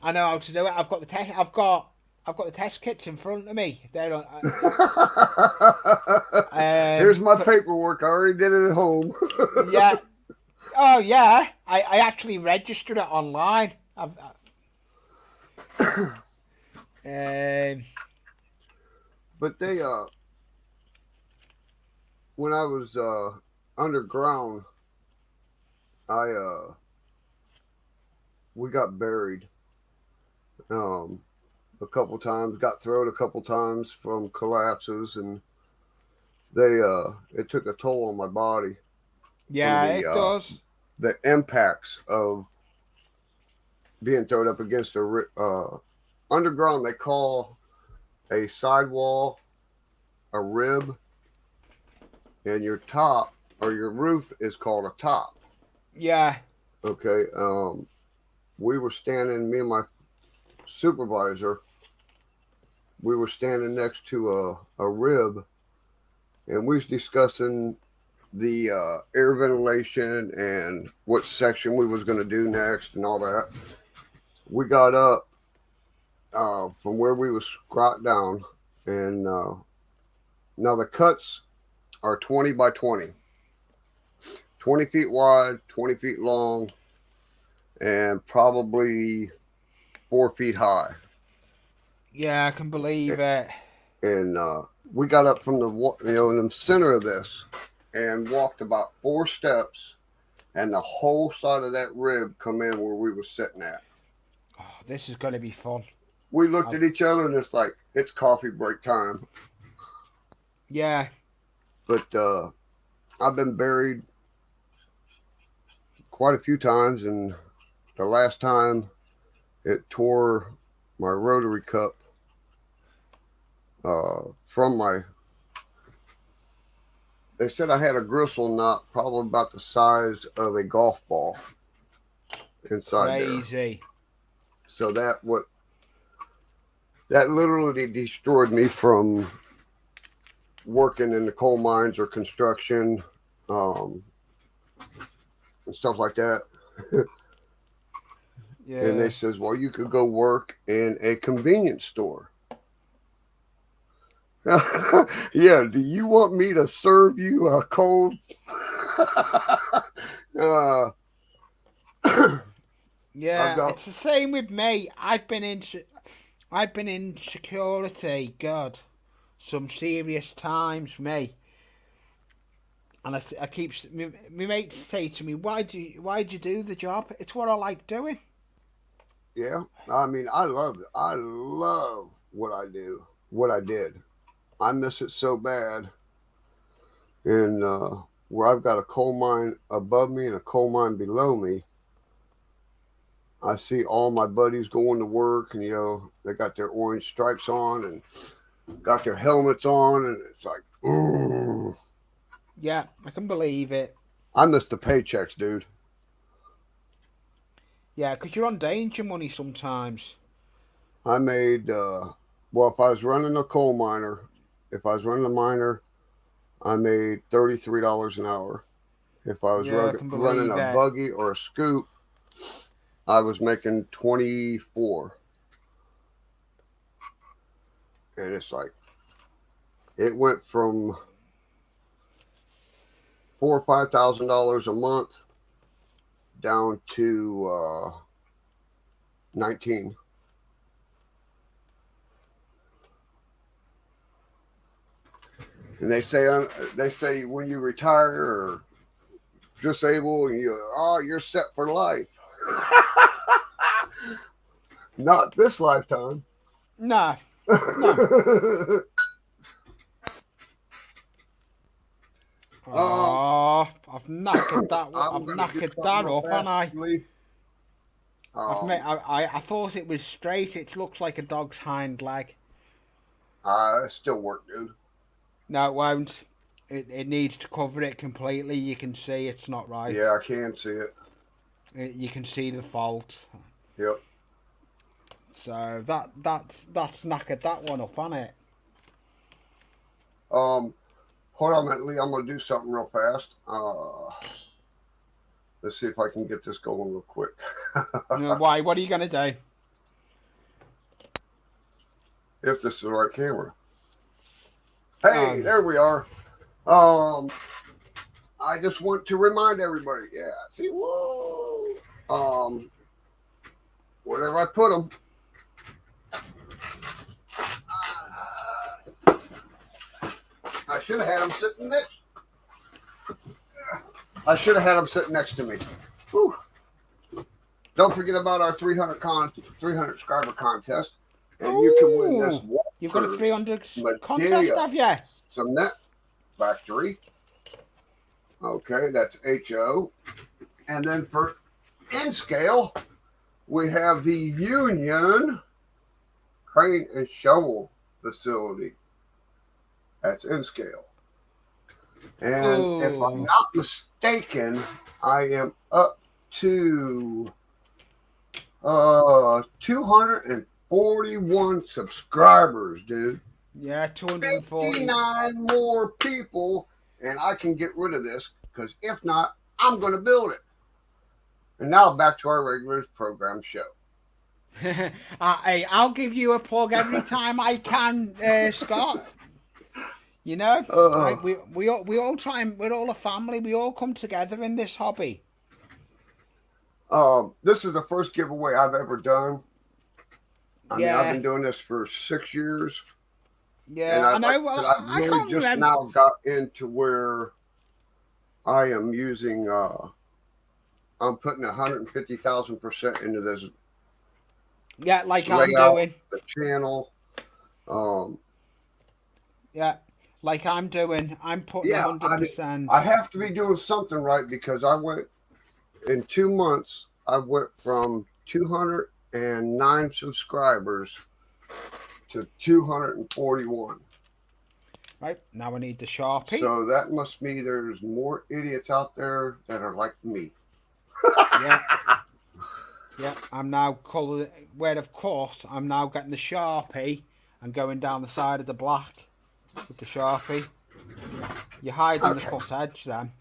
I know how to do it. I've got the test. I've got the test kits in front of me. They're Here's my paperwork. I already did it at home. Yeah. Oh yeah. I actually registered it online. But they when I was underground, we got buried a couple times, got thrown a couple times from collapses, and it took a toll on my body. Yeah, it does. The impacts of being thrown up against a underground, they call a sidewall a rib, and your top or your roof is called a top. Yeah. Okay. We were standing, me and my supervisor, we were standing next to a rib, and we was discussing the air ventilation and what section we was going to do next and all that. We got up from where we was squat down, and now the cuts are 20 by 20. 20 feet wide, 20 feet long, and probably 4 feet high. Yeah, I can believe it. And we got up from in the center of this and walked about 4 steps, and the whole side of that rib come in where we were sitting at. Oh, this is going to be fun. We looked at each other, and it's like, it's coffee break time. Yeah. But I've been buried quite a few times, and the last time it tore my rotary cup from my, they said I had a gristle knot probably about the size of a golf ball inside there. So that literally destroyed me from working in the coal mines or construction and stuff like that. Yeah. And they says, well, you could go work in a convenience store. Yeah, do you want me to serve you a cold? I've Yeah, got it's the same with me. I've been in security. God, some serious times, me. And I keep my mates say to me, why do you do the job? It's what I like doing. yeah. I mean, I love it. I love what I do, what I did. I miss it so bad. And where I've got a coal mine above me and a coal mine below me, I see all my buddies going to work, and they got their orange stripes on and got their helmets on, and it's like, Yeah, I can believe it. I miss the paychecks, dude. Yeah, 'cause you're on danger money sometimes. I made well, if I was running a coal miner, if I was running a miner, I made $33 an hour. If I was Yeah, I can running believe a it. buggy or a scoop, I was making 24. And it's like it went from $4,000 or $5,000 a month down to 19. And they say when you retire or disabled, and you're set for life. Not this lifetime. No, no. um, Oh, I've knackered that. I'm I've gonna do knackered something that real up, and fast, I. Lee. I thought it was straight. It looks like a dog's hind leg. I still work, dude. No, it won't. It needs to cover it completely. You can see it's not right. Yeah, I can see it. You can see the fault. Yep. So that's knackered that one up, hasn't it? Hold on a minute, Lee. I'm gonna do something real fast. Let's see if I can get this going real quick. Why? What are you gonna do? If this is the right camera. Hey, Um, there we are. I just want to remind everybody. Yeah, see, whoa. Wherever I put them. I should have had them sitting next. I should have had them sitting next to me. Whew. Don't forget about our 300 subscriber contest, and you can win this. You've got a 300 contest, Material have you? Cement Factory. Okay, that's HO. And then for N scale, we have the Union Crane and Shovel Facility. That's N scale. And if I'm not mistaken, I am up to 241 subscribers, dude. Yeah, 240. 59 more people, and I can get rid of this, because if not, I'm going to build it. And now back to our regular program show. I'll give you a plug every time I can, Scott. You know, right? We all try, and we're all a family. We all come together in this hobby. This is the first giveaway I've ever done. I mean, I've been doing this for 6 years. Yeah, and I know. Well, I've really just now got into where I am using. I'm putting 150,000% into this. Yeah, like layout, I'm doing the channel. Yeah, like I'm doing. I'm putting 100%. I have to be doing something right, because I went in 2 months. I went from 209 subscribers to 241. Right, now I need the Sharpie. So that must mean there's more idiots out there that are like me. Yeah. Yeah, I'm now coloring. Where, of course, I'm now getting the Sharpie and going down the side of the black with the Sharpie. You're hiding the cut edge then.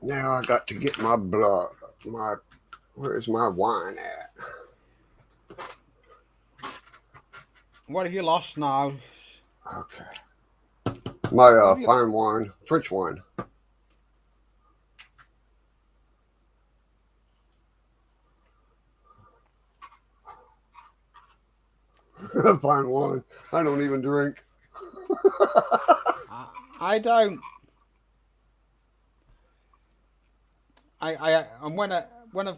Now I got to get my blood. Where's my wine at? What have you lost now? Okay. My fine wine, French wine. fine wine. I don't even drink. I don't. And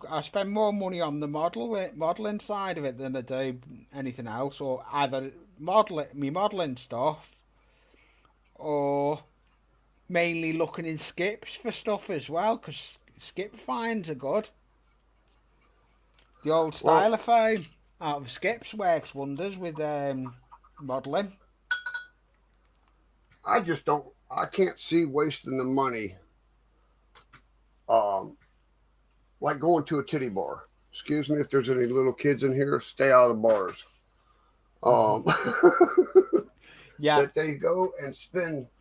I spend more money on the modelling side of it than I do anything else, or either modelling stuff, or mainly looking in skips for stuff as well, because skip finds are good. The old stylophone out of skips works wonders with modelling. I just don't. I can't see wasting the money. Like going to a titty bar. Excuse me if there's any little kids in here. Stay out of the bars. Yeah. That they go and spend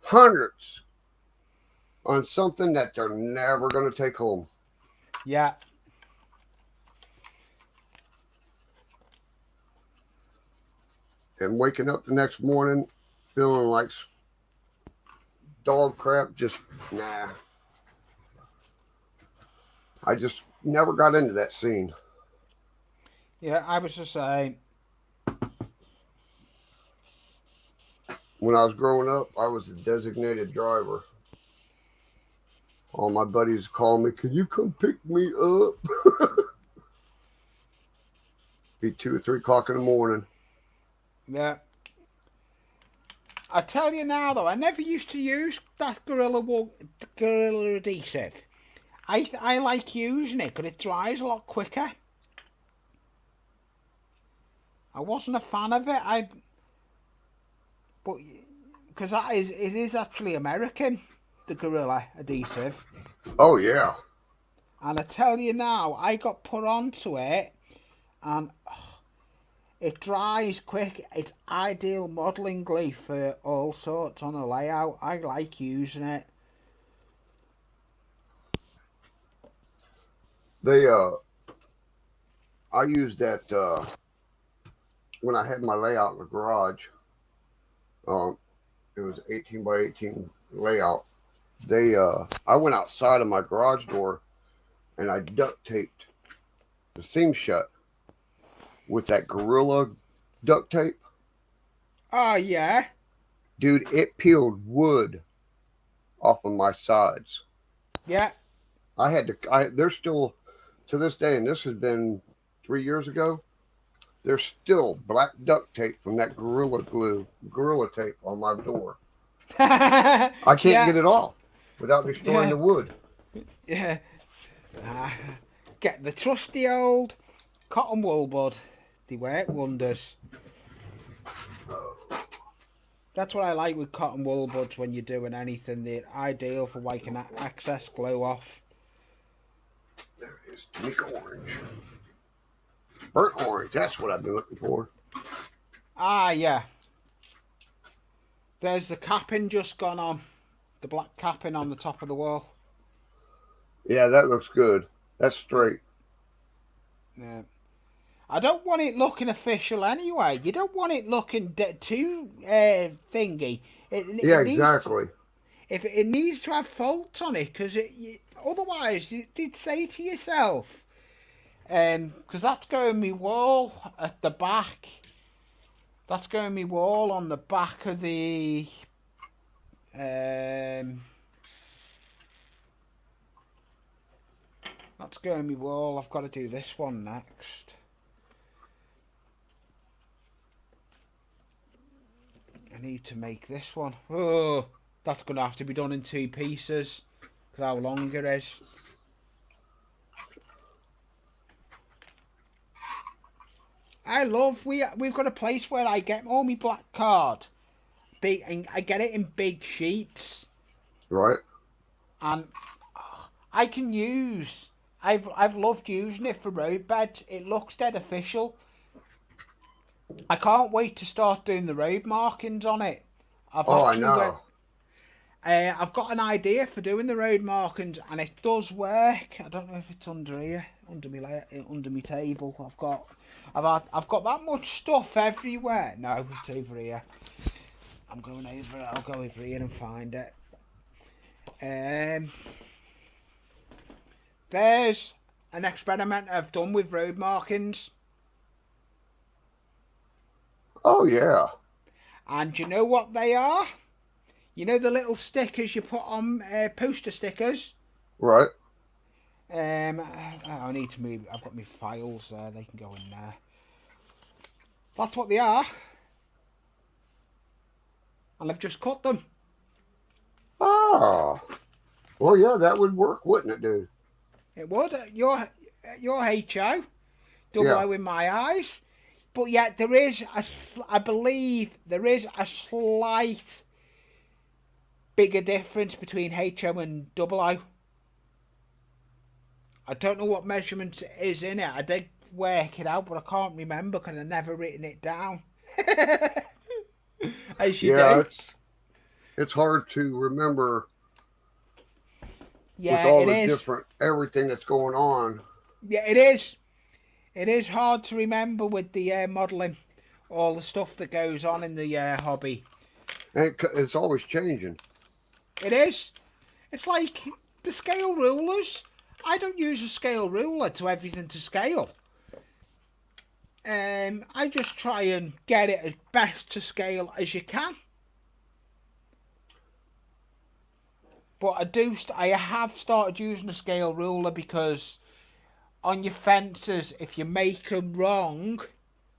hundreds on something that they're never going to take home. Yeah. And waking up the next morning feeling like dog crap, just nah. I just never got into that scene. Yeah, I was just saying. When I was growing up, I was a designated driver. All my buddies called me, "Can you come pick me up?" Be 2 or 3 o'clock in the morning. Yeah. I tell you now though, I never used to use that Gorilla adhesive. I like using it because it dries a lot quicker. I wasn't a fan of it. But because it is actually American, the Gorilla adhesive. Oh yeah. And I tell you now, I got put onto it, and it dries quick. It's ideal modelling glue for all sorts on a layout. I like using it. I used that when I had my layout in the garage. It was 18 by 18 layout. I went outside of my garage door and I duct taped the seam shut with that Gorilla duct tape. Oh yeah. Dude, it peeled wood off of my sides. Yeah. There's still, to this day, and this has been 3 years ago, there's still black duct tape from that Gorilla tape on my door. I can't get it off without destroying the wood. Yeah. Get the trusty old cotton wool bud. They work wonders. That's what I like with cotton wool buds when you're doing anything. They're ideal for wiping that excess glue off. There it is. Tonic orange. Burnt orange. That's what I've been looking for. Ah, yeah. There's the capping just gone on. The black capping on the top of the wall. Yeah, that looks good. That's straight. Yeah. I don't want it looking official anyway. You don't want it looking too thingy. Exactly. It needs to have faults on it, because otherwise you did say to yourself, because that's going me wall at the back. That's going me wall on the back of the that's going me wall. I've got to do this one next. I need to make this one. Oh, that's going to have to be done in 2 pieces, because how long it is. We've got a place where I get all my black card. And I get it in big sheets. Right. And I can use. I've loved using it for road beds. It looks dead official. I can't wait to start doing the road markings on it. I know. I've got an idea for doing the road markings, and it does work. I don't know if it's under here, under my table. I've got that much stuff everywhere. No, it's over here. I'll go over here and find it. There's an experiment I've done with road markings. Oh yeah. And you know what they are? You know the little stickers you put on poster stickers? Right. I need to move. I've got my files there. They can go in there. That's what they are. And I've just cut them. Oh. Well, yeah, that would work, wouldn't it, dude? It would. Your HO. Double Yeah. O in my eyes. But yet there is I believe there is a slight bigger difference between HO and double O. I don't know what measurement is in it. I did work it out, but I can't remember because I've never written it down. As you Yeah, do. it's hard to remember with Yeah, all it the is. different everything that's going on. Yeah, it is. It is hard to remember with the modelling, all the stuff that goes on in the hobby. And it's always changing. It is. It's like the scale rulers. I don't use a scale ruler to everything to scale. I just try and get it as best to scale as you can. But I have started using a scale ruler because on your fences, if you make them wrong,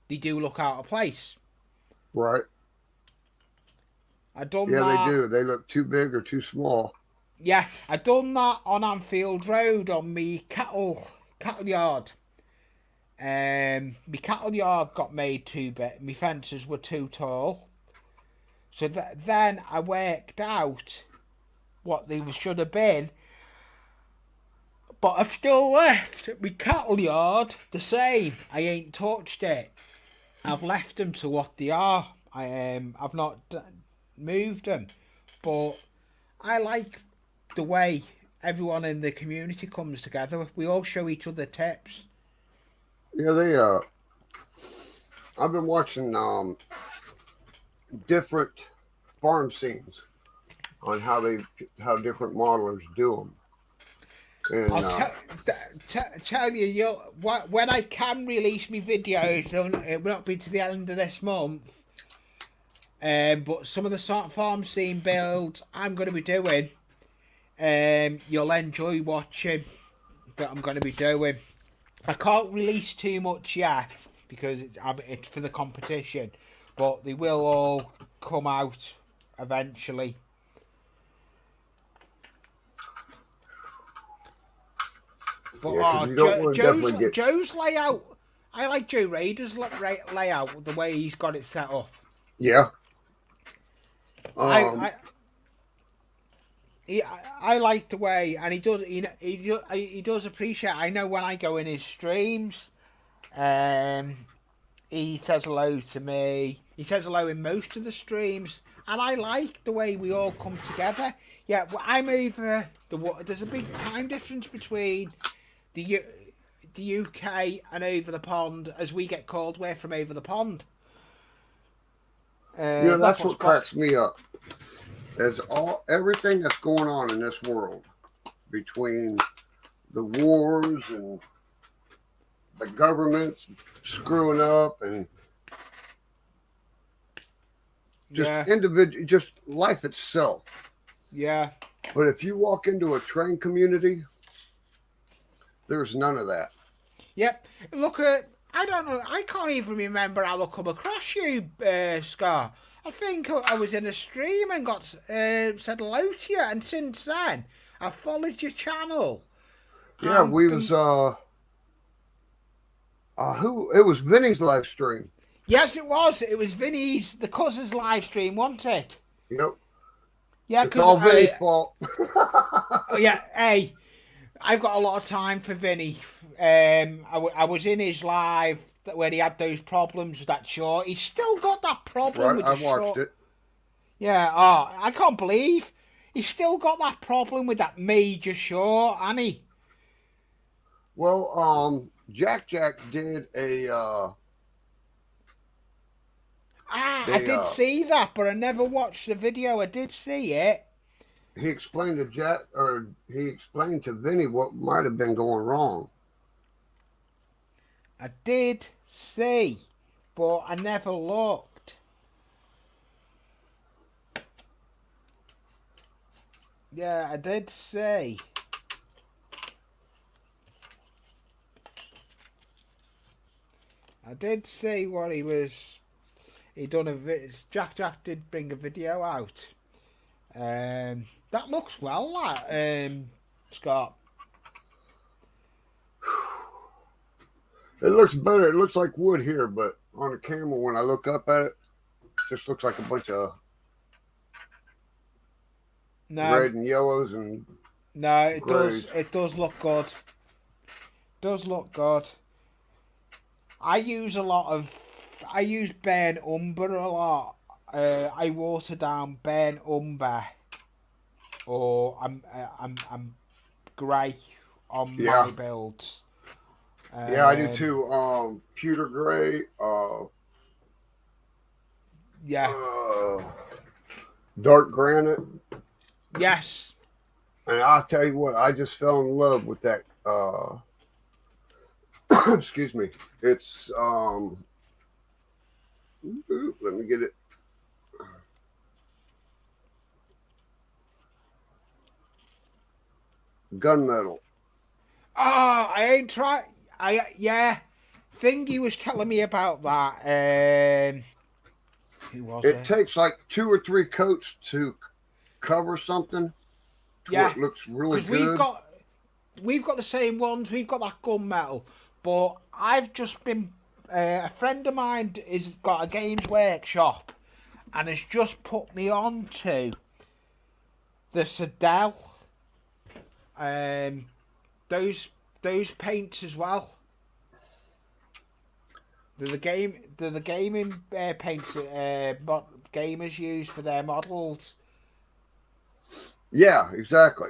they do look out of place. Right. I done Yeah, they that. do. They look too big or too small. Yeah, I done that on Anfield Road on me cattle yard. My cattle yard got made too big. My fences were too tall. So then I worked out what they should have been. But I've still left my cattle yard the same. I ain't touched it. I've left them to what they are. I've not moved them. But I like the way everyone in the community comes together. We all show each other tips. Yeah, I've been watching different farm scenes on how different modelers do them. And I'll tell you, when I can release my videos, it will not be to the end of this month. But some of the farm scene builds I'm going to be doing, you'll enjoy watching. That I'm going to be doing. I can't release too much yet because it's for the competition, but they will all come out eventually. But yeah, you don't want to definitely get. Joe's layout, I like Joe Raider's layout, the way he's got it set up. Yeah. I like the way, and he does appreciate. I know when I go in his streams, he says hello to me. He says hello in most of the streams, and I like the way we all come together. Yeah, well, I'm over there's a big time difference between the UK and over the pond, as we get called. We're from over the pond. That's what cracks me up. Is everything that's going on in this world between the wars and the governments screwing up and just life itself. Yeah. But if you walk into a train community, there's none of that. Yep. Look at. I don't know. I can't even remember how I come across you, Scar. I think I was in a stream and got said hello to you, and since then I followed your channel. Yeah, we was it was Vinny's live stream. Yes, it was. It was Vinny's, the cousin's live stream, wasn't it? Yep. Yeah, it's all Vinny's fault. Oh yeah, hey, I've got a lot of time for Vinny. I was in his live when he had those problems with that short. He's still got that problem with the short. I watched it. Yeah, I can't believe he's still got that problem with that major short, hasn't he? Well, Jack did a. I did see that, but I never watched the video. I did see it. He explained to Vinny what might have been going wrong. I did see, but I never looked. Yeah, I did see. I did see what he was. He done Jack did bring a video out. That looks well. Scott. It looks better. It looks like wood here, but on the camera, when I look up at it, it just looks like a bunch of red and yellows and no, grays. It does look good. Does look good. I use burnt umber a lot. I water down burnt umber, or I'm grey on my builds. Yeah, I do too. Pewter gray. Dark granite. Yes. And I'll tell you what, I just fell in love with that. Excuse me. It's let me get it. Gunmetal. Oh, I ain't tried. Thingy was telling me about that. Who was it? It takes like 2 or 3 coats to cover something. Yeah, it looks really good. We've got the same ones. We've got that gunmetal, but I've just been. A friend of mine has got a games workshop, and has just put me on to the Sedell. Those paints as well. They're the gaming paints gamers use for their models. Yeah, exactly.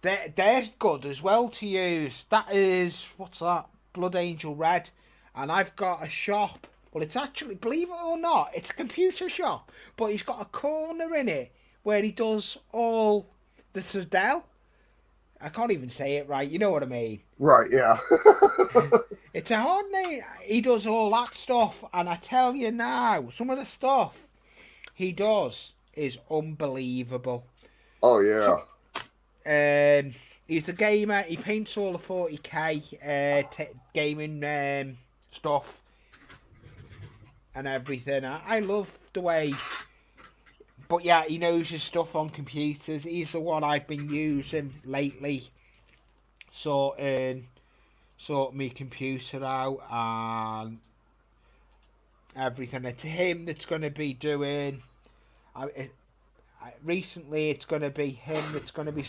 They're good as well to use. That is, what's that? Blood Angel Red. And I've got a shop. Well, it's actually, believe it or not, it's a computer shop. But he's got a corner in it where he does all the Sedell. I can't even say it right, you know what I mean? Right, yeah. It's a hard name. He does all that stuff, and I tell you now, some of the stuff he does is unbelievable. Oh, yeah. So, he's a gamer, he paints all the 40k gaming stuff and everything. I love the way... But yeah, he knows his stuff on computers. He's the one I've been using lately, sorting my computer out and everything. It's him that's going to be doing. Recently, it's going to be him that's going to be.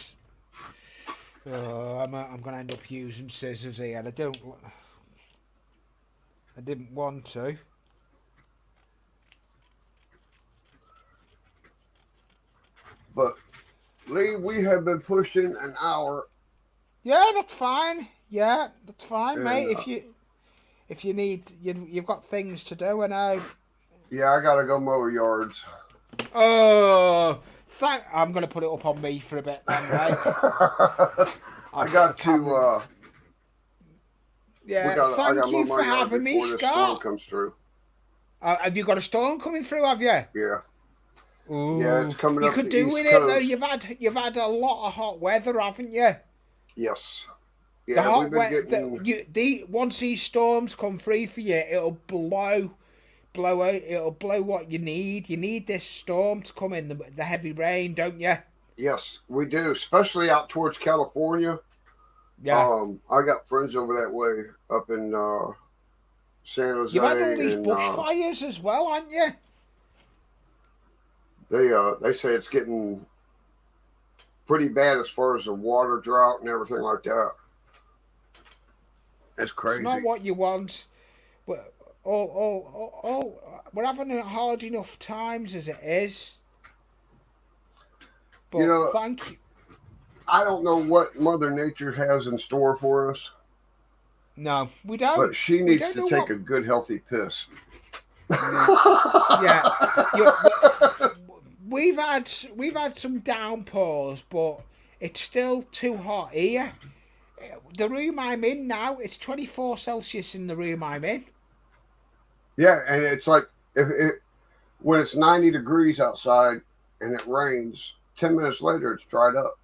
I'm going to end up using scissors here. I didn't want to. But Lee, we have been pushing an hour. Yeah, that's fine. Yeah, that's fine, mate. If you need, you've got things to do, and Yeah, I gotta go mow yards. Oh, I'm gonna put it up on me for a bit, then, right? I got to. Yeah, thank you for having me, Scott. Storm comes through. Have you got a storm coming through? Have you? Yeah. Ooh. Yeah, it's coming up the East Coast. You could do with it though. You've had a lot of hot weather, haven't you? Yes. Yeah, we've been getting. Once these storms come through for you, it'll blow out. It'll blow what you need. You need this storm to come in, the heavy rain, don't you? Yes, we do, especially out towards California. Yeah. I got friends over that way, up in San Jose. You've had all these bushfires as well, haven't you? They say it's getting pretty bad as far as the water drought and everything like that. It's crazy. It's not what you want. But we're having hard enough times as it is. But thank you. I don't know what Mother Nature has in store for us. No, we don't. But she needs to take a good, healthy piss. Yeah. We've had some downpours, but it's still too hot here. The room I'm in now, it's 24 Celsius in the room I'm in. Yeah, and it's like when it's 90 degrees outside and it rains, 10 minutes later, it's dried up.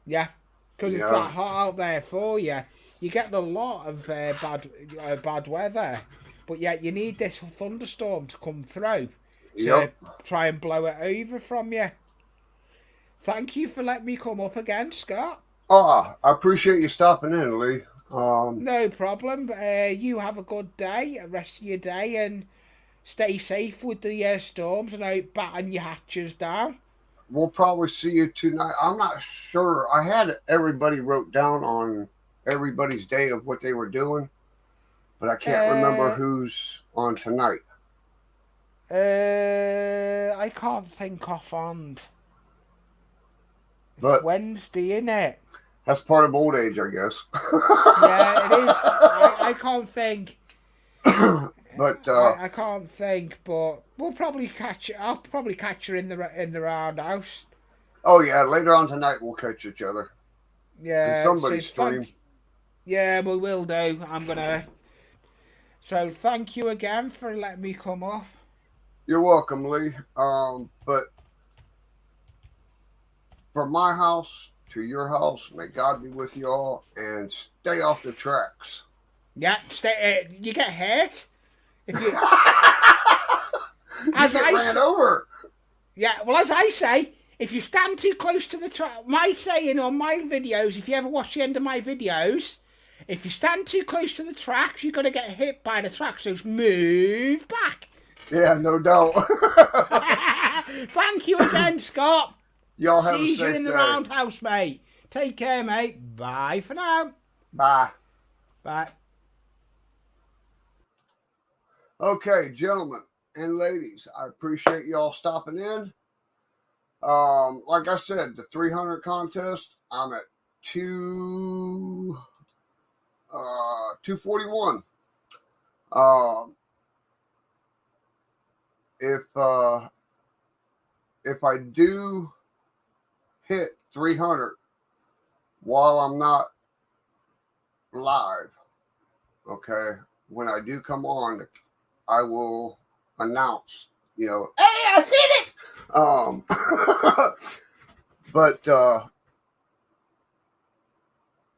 Yeah, because You it's know? that hot out there for you. You get a lot of bad weather, but yet you need this thunderstorm to come through to Yep. try and blow it over from you. Thank you for letting me come up again, Scott. I appreciate you stopping in, Lee. No problem. You have a good day, a rest of your day, and stay safe with the storms and out batten your hatches down. We'll probably see you tonight. I'm not sure. I had everybody wrote down on everybody's day of what they were doing, but I can't remember Uh, who's on tonight. I can't think offhand. It's But Wednesday, isn't it? that's part of old age, I guess. Yeah, it is. I can't think. But I can't think, but we'll probably catch. I'll probably catch her in the roundhouse. oh yeah, later on tonight we'll catch each other in Yeah. somebody's stream. Yeah, we will do. I'm gonna. So thank you again for letting me come off. You're welcome, Lee. But from my house to your house, may God be with you all and stay off the tracks. Yeah. You get hurt if you. You As get I ran over. Yeah, well, as I say, if you stand too close to the track, my saying on my videos, if you ever watch the end of my videos, if you stand too close to the tracks, you're going to get hit by the tracks, so move back. Yeah, no doubt. Thank you again, Scott. Y'all have See a safe you in the day. roundhouse, mate. Take care, mate. Bye for now. Bye. Bye. Okay, gentlemen and ladies, I appreciate y'all stopping in. Like I said, the 300 contest, I'm at 241. If I do hit 300 while I'm not live, okay, when I do come on, I will announce, hey, I hit it. But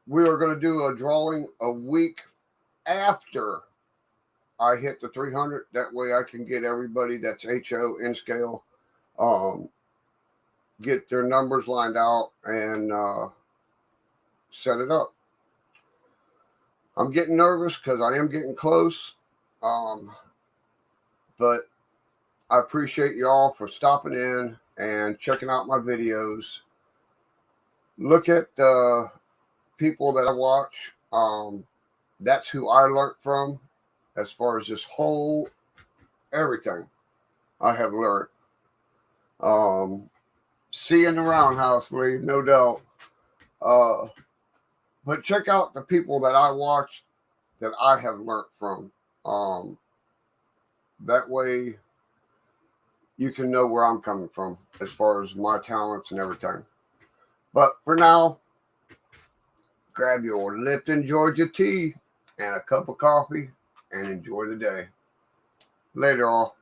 we are going to do a drawing a week after I hit the 300. That way I can get everybody that's HO in scale, get their numbers lined out and set it up. I'm getting nervous because I am getting close. But I appreciate y'all for stopping in and checking out my videos. Look at the people that I watch. That's who I learned from as far as this whole everything I have learned. See you in the roundhouse, Lee, no doubt. But check out the people that I watch that I have learned from. That way you can know where I'm coming from as far as my talents and everything. But for now, grab your Lipton Georgia tea and a cup of coffee and enjoy the day. Later, all.